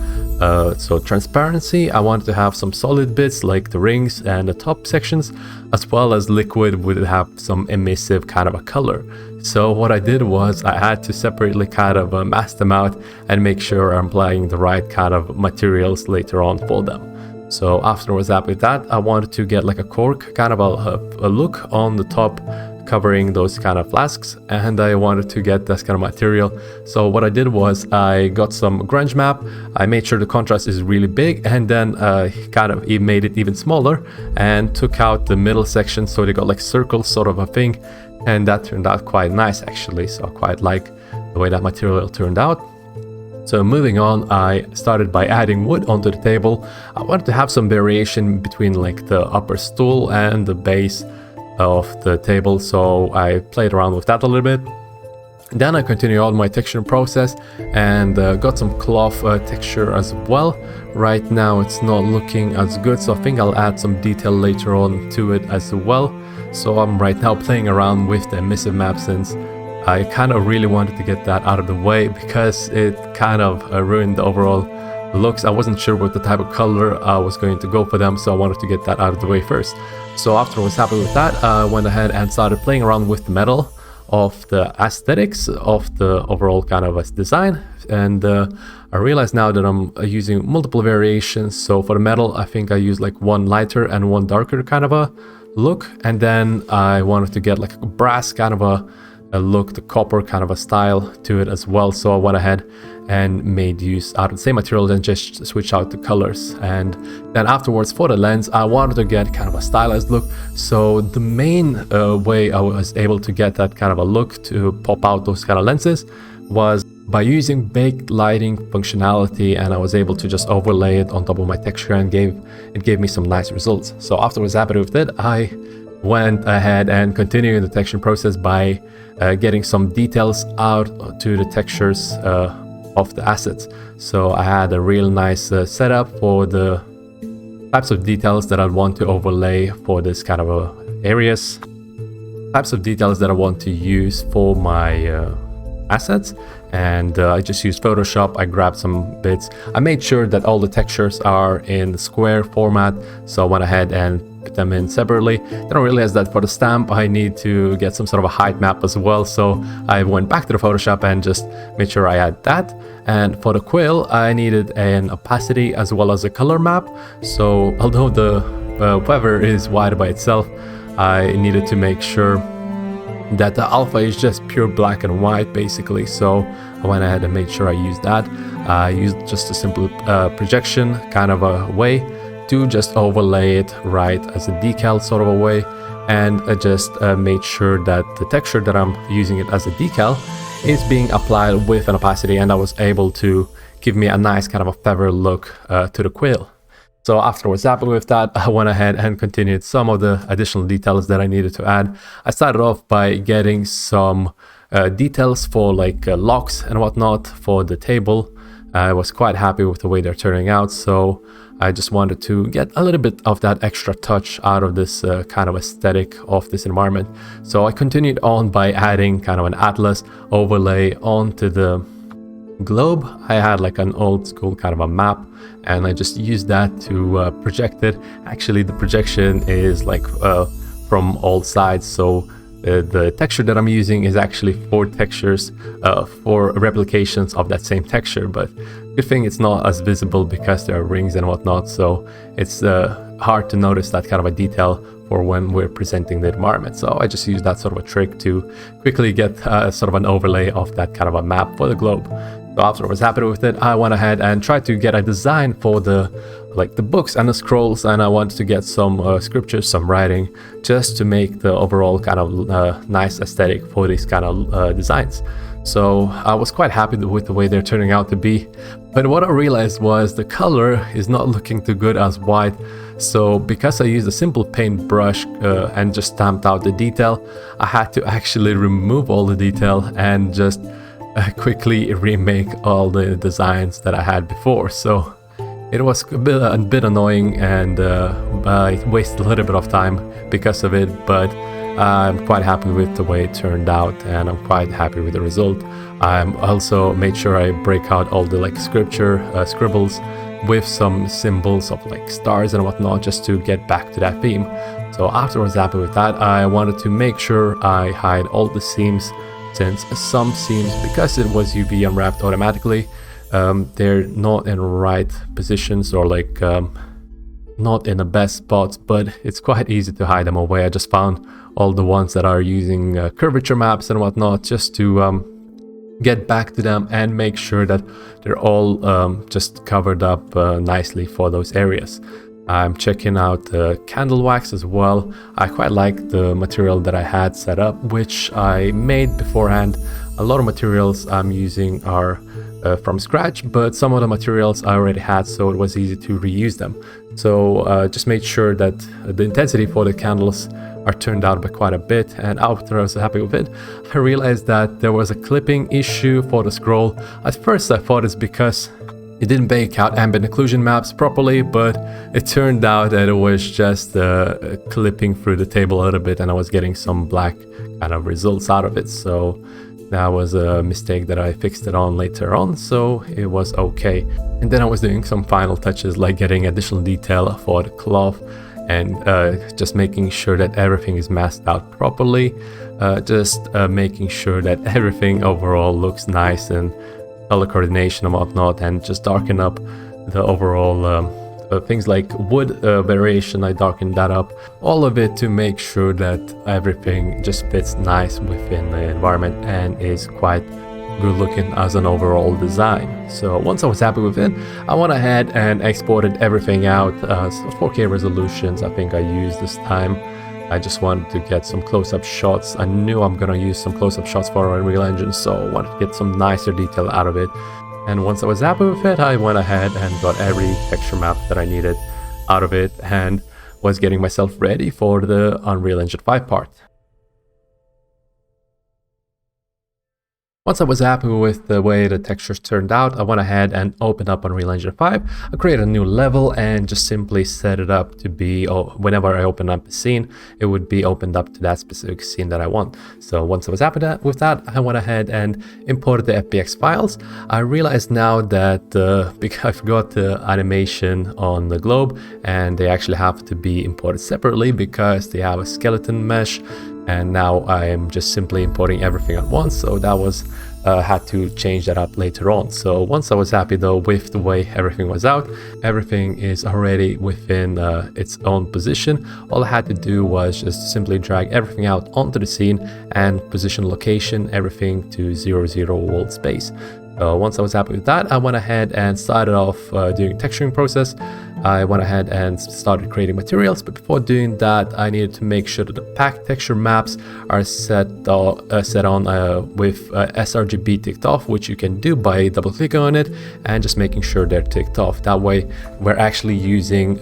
So transparency, I wanted to have some solid bits like the rings and the top sections, as well as liquid would have some emissive kind of a color. So what I did was I had to separately kind of mask them out and make sure I'm applying the right kind of materials later on for them. So after I was happy with that, I wanted to get like a cork kind of a look on the top, covering those kind of flasks, and I wanted to get this kind of material. So what I did was I got some grunge map. I made sure the contrast is really big, and then kind of made it even smaller and took out the middle section so they got like circles sort of a thing, and that turned out quite nice actually. So I quite like the way that material turned out. So moving on, I started by adding wood onto the table. I wanted to have some variation between like the upper stool and the base of the table, so I played around with that a little bit. Then I continued on my texturing process and got some cloth texture as well. Right now it's not looking as good, so I think I'll add some detail later on to it as well. So I'm right now playing around with the emissive map, since I kind of really wanted to get that out of the way because it kind of ruined the overall looks. I wasn't sure what the type of color I was going to go for them, so I wanted to get that out of the way first. So after I was happy with that, I went ahead and started playing around with the metal of the aesthetics of the overall kind of a design, and I realize now that I'm using multiple variations. So for the metal, I think I used like one lighter and one darker kind of a look, and then I wanted to get like a brass kind of a look, the copper kind of a style to it as well. So I went ahead and made use out of the same material and just switch out the colors. And then afterwards for the lens, I wanted to get kind of a stylized look. So the main way I was able to get that kind of a look to pop out those kind of lenses was by using baked lighting functionality, and I was able to just overlay it on top of my texture, and it gave me some nice results. So after I was happy with it, I went ahead and continued the texturing process by getting some details out to the textures of the assets. So I had a real nice setup for the types of details that I'd want to overlay for this kind of areas, types of details that I want to use for my assets. And I just used Photoshop. I grabbed some bits. I made sure that all the textures are in the square format, so I went ahead and put them in separately. Then I realized that for the stamp I need to get some sort of a height map as well, so I went back to the Photoshop and just made sure I had that. And for the quill I needed an opacity as well as a color map, so although the weather is white by itself, I needed to make sure that the alpha is just pure black and white basically, so I went ahead and made sure I used that. I used just a simple projection kind of a way to just overlay it right as a decal sort of a way, and I just made sure that the texture that I'm using it as a decal is being applied with an opacity, and I was able to give me a nice kind of a feather look to the quill. So after I was happy with that, I went ahead and continued some of the additional details that I needed to add. I started off by getting some details for like locks and whatnot for the table. I was quite happy with the way they're turning out, so I just wanted to get a little bit of that extra touch out of this kind of aesthetic of this environment. So I continued on by adding kind of an atlas overlay onto the globe. I had like an old school kind of a map, and I just used that to project it. Actually, the projection is like from all sides, so the texture that I'm using is actually 4 textures, 4 replications of that same texture, but good thing it's not as visible because there are rings and whatnot, so it's hard to notice that kind of a detail for when we're presenting the environment. So I just used that sort of a trick to quickly get sort of an overlay of that kind of a map for the globe. So after I was happy with it, I went ahead and tried to get a design for the books and the scrolls, and I wanted to get some scriptures, some writing, just to make the overall kind of nice aesthetic for these kind of designs. So I was quite happy with the way they're turning out to be. But what I realized was the color is not looking too good as white. So because I used a simple paint brush and just stamped out the detail, I had to actually remove all the detail and just quickly remake all the designs that I had before. So it was a bit annoying, and I wasted a little bit of time because of it, but I'm quite happy with the way it turned out, and I'm quite happy with the result. I also made sure I break out all the scribbles with some symbols of like stars and whatnot, just to get back to that theme. So after I was happy with that, I wanted to make sure I hide all the seams, since some seams, because it was UV unwrapped automatically, they're not in right positions, or like not in the best spots, but it's quite easy to hide them away. I just found all the ones that are using curvature maps and whatnot, just to get back to them and make sure that they're all just covered up nicely for those areas. I'm checking out the candle wax as well. I quite like the material that I had set up, which I made beforehand. A lot of materials I'm using are from scratch, but some of the materials I already had, so it was easy to reuse them. So just made sure that the intensity for the candles are turned out by quite a bit, and after I was happy with it, I realized that there was a clipping issue for the scroll. At first I thought it's because it didn't bake out ambient occlusion maps properly, but it turned out that it was just clipping through the table a little bit, and I was getting some black kind of results out of it. So that was a mistake that I fixed it on later on, so it was okay. And then I was doing some final touches, like getting additional detail for the cloth, and just making sure that everything is masked out properly, just making sure that everything overall looks nice, and color coordination and whatnot, and just darken up the overall things like wood variation. I darkened that up, all of it, to make sure that everything just fits nice within the environment and is quite good looking as an overall design. So once I was happy with it, I went ahead and exported everything out. 4K resolutions I think I used this time. I just wanted to get some close-up shots. I knew I'm gonna use some close-up shots for Unreal Engine, so I wanted to get some nicer detail out of it. And once I was happy with it, I went ahead and got every texture map that I needed out of it, and was getting myself ready for the Unreal Engine 5 part. Once I was happy with the way the textures turned out, I went ahead and opened up Unreal Engine 5. I created a new level and just simply set it up to be, whenever I open up a scene, it would be opened up to that specific scene that I want. So once I was happy with that, I went ahead and imported the FBX files. I realized now that because I forgot the animation on the globe, and they actually have to be imported separately because they have a skeleton mesh. And now I am just simply importing everything at once, so that was had to change that up later on. So once I was happy though with the way everything was out, everything is already within its own position. All I had to do was just simply drag everything out onto the scene and position location, everything to 0 world space. Once I was happy with that, I went ahead and started off doing texturing process. I went ahead and started creating materials, but before doing that, I needed to make sure that the pack texture maps are set on with sRGB ticked off, which you can do by double clicking on it and just making sure they're ticked off. That way, we're actually using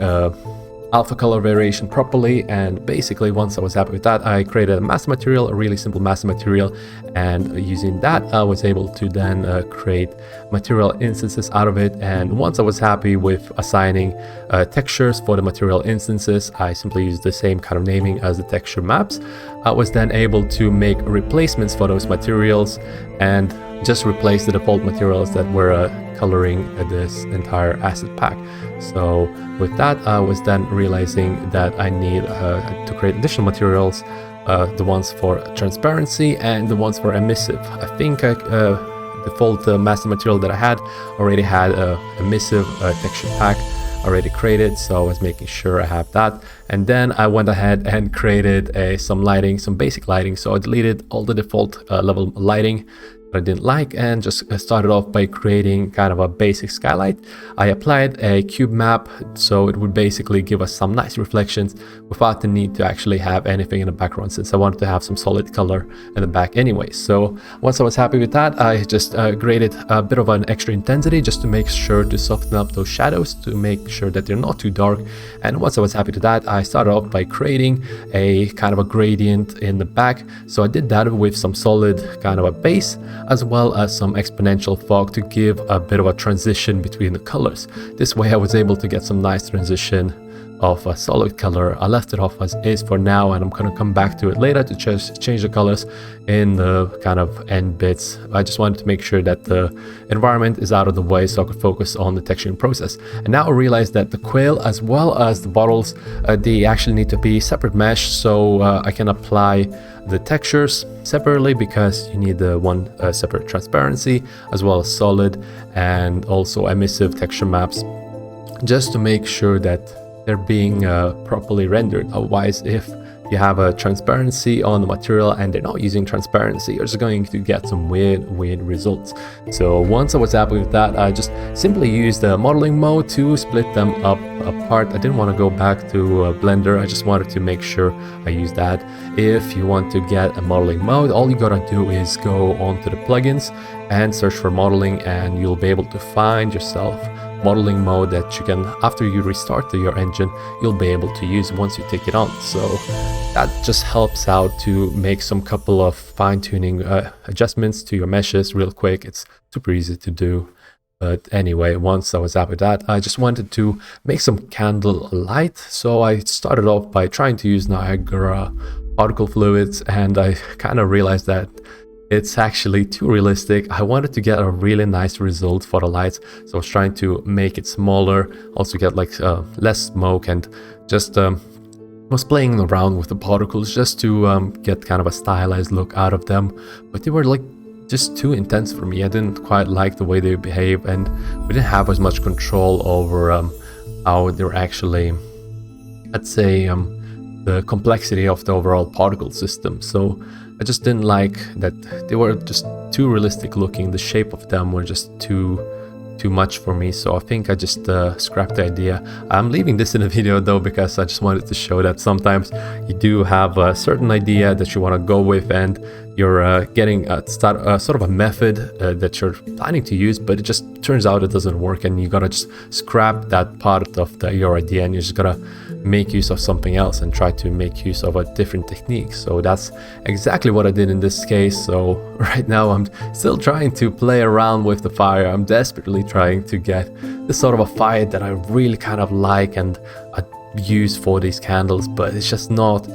alpha color variation properly. And basically, once I was happy with that, I created a master material, a really simple master material, and using that I was able to then create material instances out of it. And once I was happy with assigning textures for the material instances, I simply used the same kind of naming as the texture maps. I was then able to make replacements for those materials and just replace the default materials that were coloring this entire asset pack. So with that, I was then realizing that I need to create additional materials, the ones for transparency and the ones for emissive. I think default master material that I had already had a emissive texture pack already created, so I was making sure I have that. And then I went ahead and created some lighting, some basic lighting. So I deleted all the default level lighting I didn't like and just started off by creating kind of a basic skylight. I applied a cube map, so it would basically give us some nice reflections without the need to actually have anything in the background, since I wanted to have some solid color in the back anyway. So once I was happy with that, I just graded a bit of an extra intensity just to make sure to soften up those shadows, to make sure that they're not too dark. And once I was happy with that, I started off by creating a kind of a gradient in the back. So I did that with some solid kind of a base, as well as some exponential fog to give a bit of a transition between the colors. This way I was able to get some nice transition of a solid color. I left it off as is for now, and I'm going to come back to it later to change the colors in the kind of end bits. I just wanted to make sure that the environment is out of the way so I could focus on the texturing process. And now I realized that the quail as well as the bottles, they actually need to be separate mesh, so I can apply the textures separately, because you need the one separate transparency as well as solid, and also emissive texture maps, just to make sure that they're being properly rendered. Otherwise, if you have a transparency on the material and they're not using transparency, you're just going to get some weird results. So once I was happy with that, I just simply used the modeling mode to split them up apart. I didn't want to go back to Blender. I just wanted to make sure I use that. If you want to get a modeling mode, all you gotta do is go onto the plugins and search for modeling, and you'll be able to find yourself modeling mode that you can, after you restart your engine, you'll be able to use once you take it on. So that just helps out to make some couple of fine-tuning adjustments to your meshes real quick. It's super easy to do. But anyway, once I was happy with that, I just wanted to make some candle light. So I started off by trying to use Niagara particle fluids, and I kind of realized that it's actually too realistic. I wanted to get a really nice result for the lights, so I was trying to make it smaller, also get like less smoke, and just was playing around with the particles just to get kind of a stylized look out of them. But they were like just too intense for me. I didn't quite like the way they behave, and we didn't have as much control over how they're actually, let's say, the complexity of the overall particle system. So I just didn't like that they were just too realistic looking. The shape of them were just too much for me, so I think I just scrapped the idea. I'm leaving this in a video though, because I just wanted to show that sometimes you do have a certain idea that you want to go with, and you're getting sort of a method that you're planning to use, but it just turns out it doesn't work, and you gotta just scrap that part of your idea, and you just gotta make use of something else and try to make use of a different technique. So that's exactly what I did in this case. So right now I'm still trying to play around with the fire. I'm desperately trying to get this sort of a fire that I really kind of like and I use for these candles, but it's just not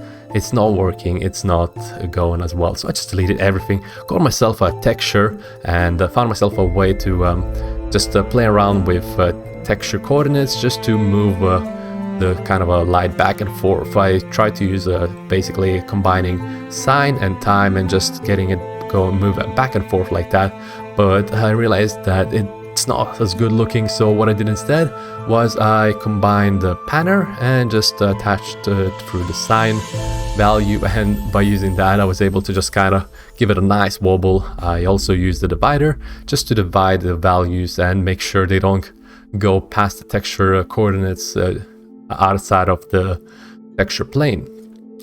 working, it's not going as well. So I just deleted everything, got myself a texture, and found myself a way to just play around with texture coordinates just to move the kind of a light back and forth. I tried to use basically combining sine and time and just getting it move it back and forth like that, but I realized that it's not as good looking. So what I did instead was I combined the panner and just attached through the sine value, and by using that I was able to just kind of give it a nice wobble. I also used the divider just to divide the values and make sure they don't go past the texture coordinates outside of the texture plane.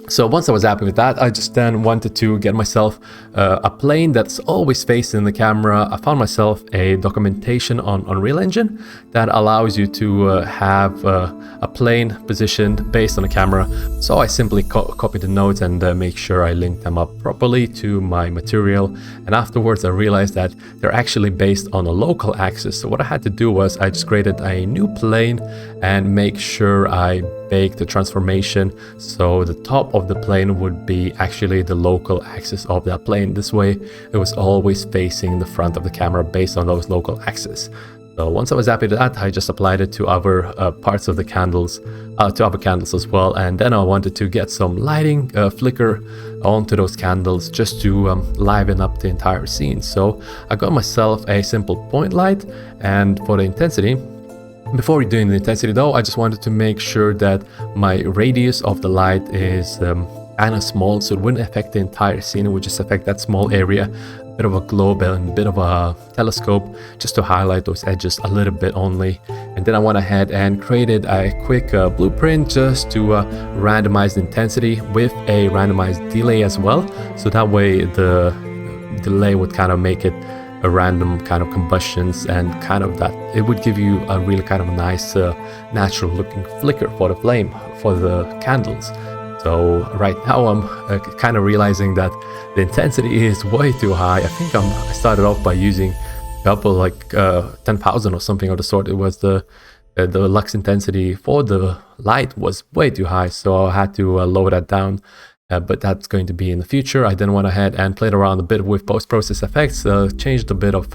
So once I was happy with that, I just then wanted to get myself a plane that's always facing the camera. I found myself a documentation on Unreal Engine that allows you to have a plane positioned based on the camera. So I simply copied the nodes and make sure I link them up properly to my material. And afterwards I realized that they're actually based on a local axis. So what I had to do was I just created a new plane and make sure I bake the transformation so the top of the plane would be actually the local axis of that plane. This way it was always facing the front of the camera based on those local axes. So once I was happy with that, I just applied it to other parts of the candles, to other candles as well. And then I wanted to get some lighting flicker onto those candles just to liven up the entire scene. So I got myself a simple point light, and for the intensity, before doing the intensity though, I just wanted to make sure that my radius of the light is kind of small, so it wouldn't affect the entire scene. It would just affect that small area, a bit of a globe and a bit of a telescope, just to highlight those edges a little bit only. And then I went ahead and created a quick blueprint just to randomize the intensity with a randomized delay as well. So that way the delay would kind of make it a random kind of combustions, and kind of that it would give you a really kind of nice natural looking flicker for the flame for the candles. So right now I'm kind of realizing that the intensity is way too high. I think I started off by using a couple like 10,000 or something of the sort. It was the lux intensity for the light was way too high, so I had to lower that down. But that's going to be in the future. I then went ahead and played around a bit with post-process effects, changed a bit of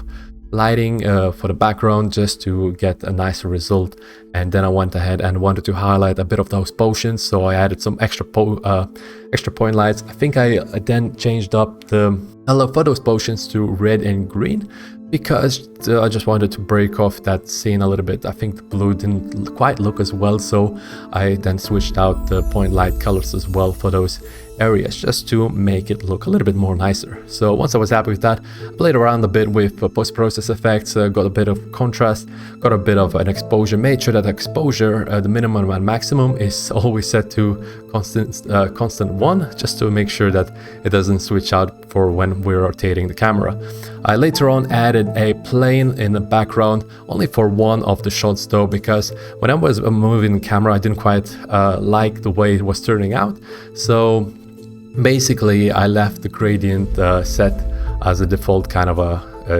lighting for the background just to get a nicer result. And then I went ahead and wanted to highlight a bit of those potions, so I added some extra point lights. I think I then changed up the color for those potions to red and green, because I just wanted to break off that scene a little bit. I think the blue didn't quite look as well, so I then switched out the point light colors as well for those areas just to make it look a little bit more nicer. So once I was happy with that, I played around a bit with post-process effects, got a bit of contrast, got a bit of an exposure, made sure that exposure, the minimum and maximum is always set to constant 1, just to make sure that it doesn't switch out for when we're rotating the camera. I later on added a plane in the background only for one of the shots though, because when I was moving the camera I didn't quite like the way it was turning out. So basically I left the gradient set as a default kind of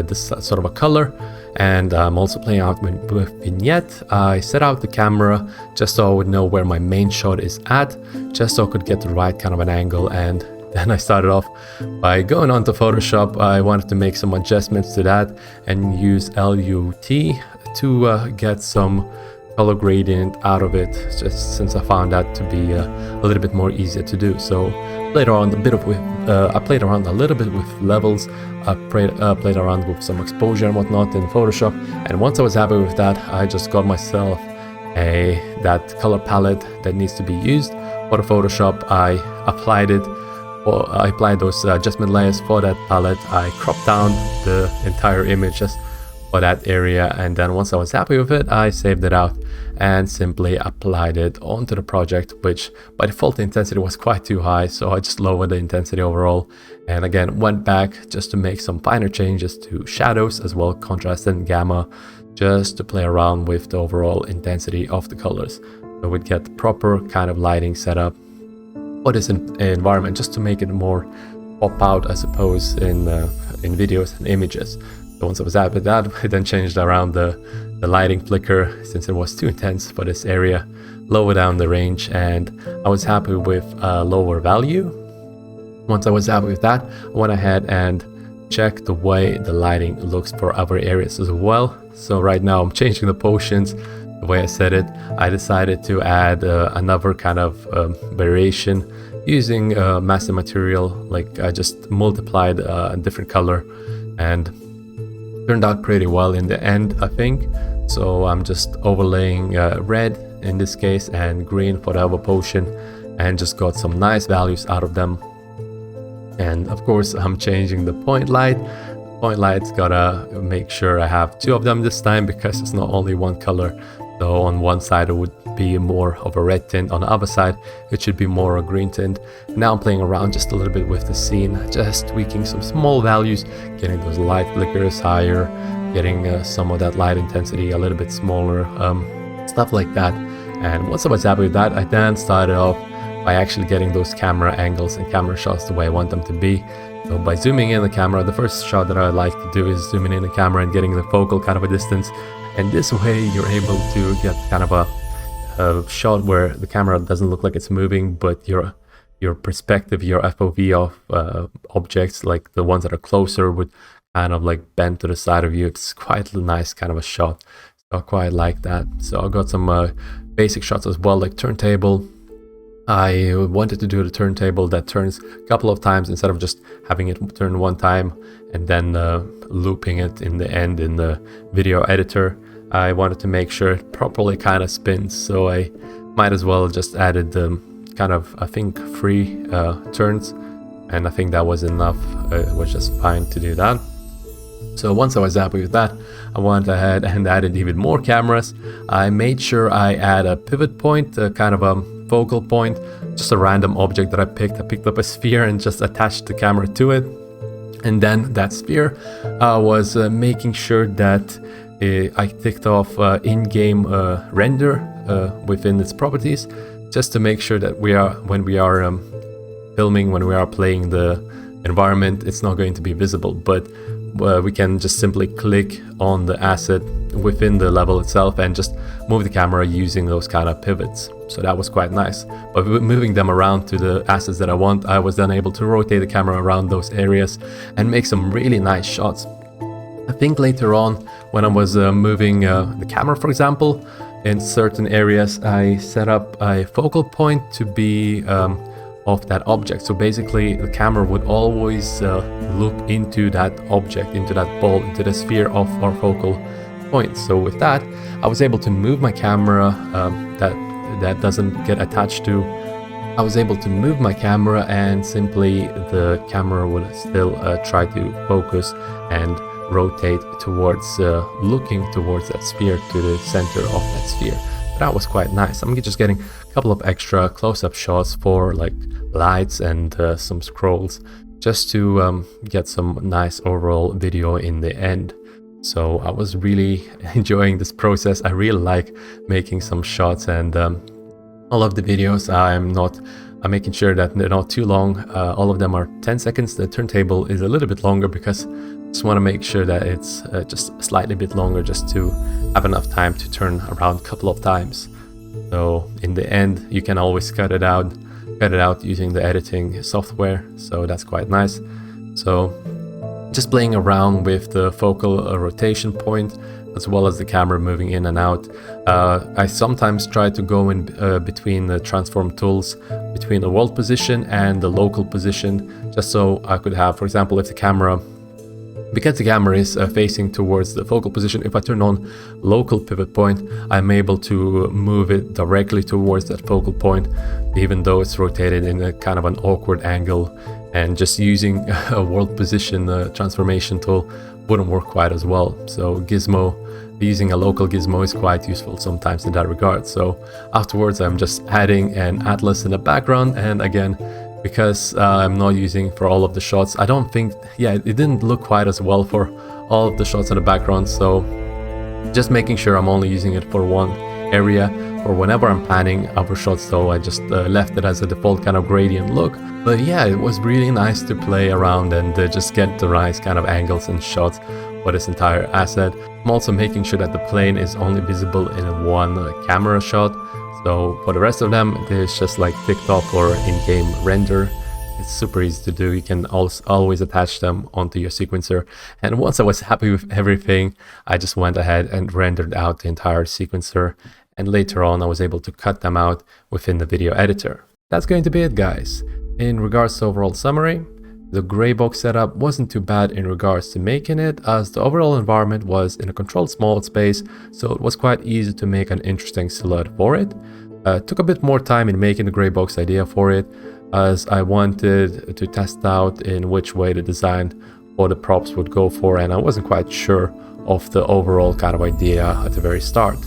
this sort of a color, and I'm also playing out with vignette. I set out the camera just so I would know where my main shot is at, just so I could get the right kind of an angle. And then I started off by going onto Photoshop. I wanted to make some adjustments to that and use LUT to get some color gradient out of it, just since I found that to be a little bit more easier to do. So I played around a little bit with levels. I played around with some exposure and whatnot in Photoshop, and once I was happy with that, I just got myself that color palette that needs to be used for the Photoshop. I applied those adjustment layers for that palette. I cropped down the entire image just for that area, and then once I was happy with it, I saved it out and simply applied it onto the project, which by default the intensity was quite too high, so I just lowered the intensity overall, and again went back just to make some finer changes to shadows as well, contrast and gamma, just to play around with the overall intensity of the colors. So we'd get the proper kind of lighting setup for this environment, just to make it more pop out, I suppose, in videos and images. So once I was happy with that, I then changed around the lighting flicker, since it was too intense for this area, lower down the range, and I was happy with a lower value. Once I was happy with that, I went ahead and checked the way the lighting looks for other areas as well. So right now I'm changing the potions, the way I said it. I decided to add another kind of variation using massive material. Like I just multiplied a different color, and turned out pretty well in the end, I think. So I'm just overlaying red in this case and green for the other potion, and just got some nice values out of them. And of course I'm changing the point light. Point light's gotta make sure I have two of them this time, because it's not only one color. So on one side it would be more of a red tint, on the other side it should be more a green tint. Now I'm playing around just a little bit with the scene, just tweaking some small values, getting those light flickers higher, getting some of that light intensity a little bit smaller, stuff like that. And once I was happy with that, I then started off by actually getting those camera angles and camera shots the way I want them to be. So by zooming in the camera, the first shot that I like to do is zooming in the camera and getting the focal kind of a distance. And this way you're able to get kind of a shot where the camera doesn't look like it's moving, but your perspective, your FOV of objects, like the ones that are closer, would kind of like bend to the side of you. It's quite a nice kind of a shot. So I quite like that. So I got some basic shots as well, like turntable. I wanted to do the turntable that turns a couple of times instead of just having it turn one time and then looping it in the end in the video editor. I wanted to make sure it properly kind of spins, so I might as well just added kind of, I think, 3 turns, and I think that was enough. It was just fine to do that. So once I was happy with that, I went ahead and added even more cameras. I made sure I add a pivot point, kind of a focal point, just a random object that I picked. I picked up a sphere and just attached the camera to it. And then that sphere was making sure that I ticked off in-game render within its properties, just to make sure that when we are filming, when we are playing the environment, it's not going to be visible, but we can just simply click on the asset within the level itself and just move the camera using those kind of pivots. So that was quite nice. But moving them around to the assets that I want, I was then able to rotate the camera around those areas and make some really nice shots. I think later on, when I was moving the camera, for example, in certain areas, I set up a focal point to be of that object. So basically the camera would always look into that object, into that ball, into the sphere of our focal point. So with that, I was able to move my camera that doesn't get attached to. I was able to move my camera, and simply the camera would still try to focus and rotate towards, looking towards that sphere, to the center of that sphere. That was quite nice. I'm just getting a couple of extra close-up shots for like lights and some scrolls, just to get some nice overall video in the end. So I was really enjoying this process. I really like making some shots, and all of the videos I'm making sure that they're not too long. All of them are 10 seconds. The turntable is a little bit longer because I just want to make sure that it's just slightly bit longer, just to have enough time to turn around a couple of times. So in the end, you can always cut it out using the editing software. So that's quite nice. So just playing around with the focal rotation point, as well as the camera moving in and out. I sometimes try to go in between the transform tools, between the world position and the local position, just so I could have, for example, if the camera, because the camera is facing towards the focal position, if I turn on local pivot point, I'm able to move it directly towards that focal point, even though it's rotated in a kind of an awkward angle. And just using a world position transformation tool wouldn't work quite as well. So using a local gizmo is quite useful sometimes in that regard. So afterwards, I'm just adding an atlas in the background, and again, because I'm not using for all of the shots, I don't think, it didn't look quite as well for all of the shots in the background. So just making sure I'm only using it for one area for whenever I'm planning our shots, though I just left it as a default kind of gradient look. But yeah, it was really nice to play around and just get the right kind of angles and shots for this entire asset. I'm also making sure that the plane is only visible in one camera shot. So for the rest of them, there's just like TikTok or in-game render. It's super easy to do. You can always attach them onto your sequencer. And once I was happy with everything, I just went ahead and rendered out the entire sequencer. And later on, I was able to cut them out within the video editor. That's going to be it, guys. In regards to overall summary, the Greybox setup wasn't too bad in regards to making it, as the overall environment was in a controlled small space, so it was quite easy to make an interesting silhouette for it. Took a bit more time in making the Greybox idea for it, as I wanted to test out in which way the design for the props would go for, and I wasn't quite sure of the overall kind of idea at the very start.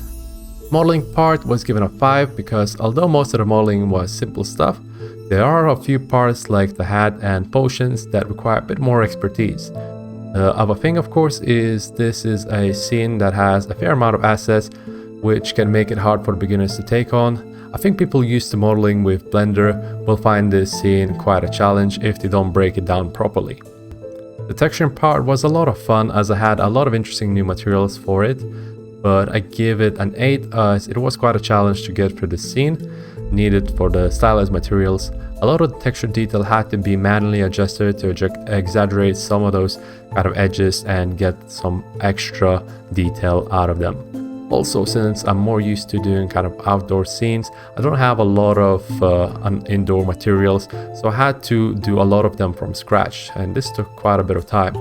Modeling part was given a 5 because although most of the modeling was simple stuff, there are a few parts like the hat and potions that require a bit more expertise. The other thing, of course, is this is a scene that has a fair amount of assets, which can make it hard for beginners to take on. I think people used to modeling with Blender will find this scene quite a challenge if they don't break it down properly. The texturing part was a lot of fun, as I had a lot of interesting new materials for it, but I give it an 8 as it was quite a challenge to get through the scene needed for the stylized materials. A lot of the texture detail had to be manually adjusted to exaggerate some of those kind of edges and get some extra detail out of them. Also, since I'm more used to doing kind of outdoor scenes, I don't have a lot of indoor materials, so I had to do a lot of them from scratch, and this took quite a bit of time.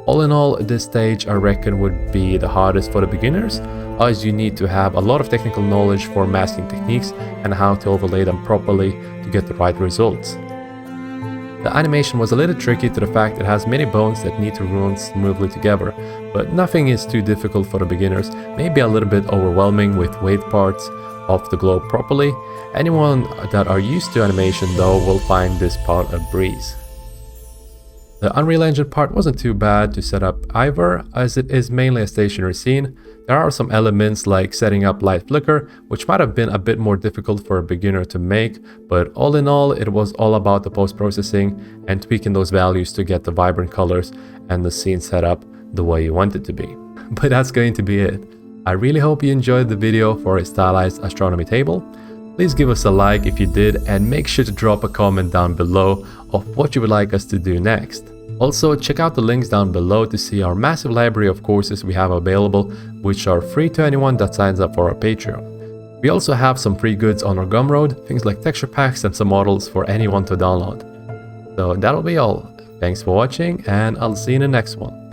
All in all, this stage I reckon would be the hardest for the beginners, as you need to have a lot of technical knowledge for masking techniques and how to overlay them properly to get the right results. The animation was a little tricky to the fact it has many bones that need to run smoothly together, but nothing is too difficult for the beginners, maybe a little bit overwhelming with weight parts off the globe properly. Anyone that are used to animation though will find this part a breeze. The Unreal Engine part wasn't too bad to set up either, as it is mainly a stationary scene. There are some elements like setting up light flicker, which might have been a bit more difficult for a beginner to make, but all in all, it was all about the post-processing and tweaking those values to get the vibrant colors and the scene set up the way you want it to be. But that's going to be it. I really hope you enjoyed the video for a stylized astronomy table. Please give us a like if you did, and make sure to drop a comment down below of what you would like us to do next. Also, check out the links down below to see our massive library of courses we have available, which are free to anyone that signs up for our Patreon. We also have some free goods on our Gumroad, things like texture packs and some models for anyone to download. So that'll be all. Thanks for watching, and I'll see you in the next one.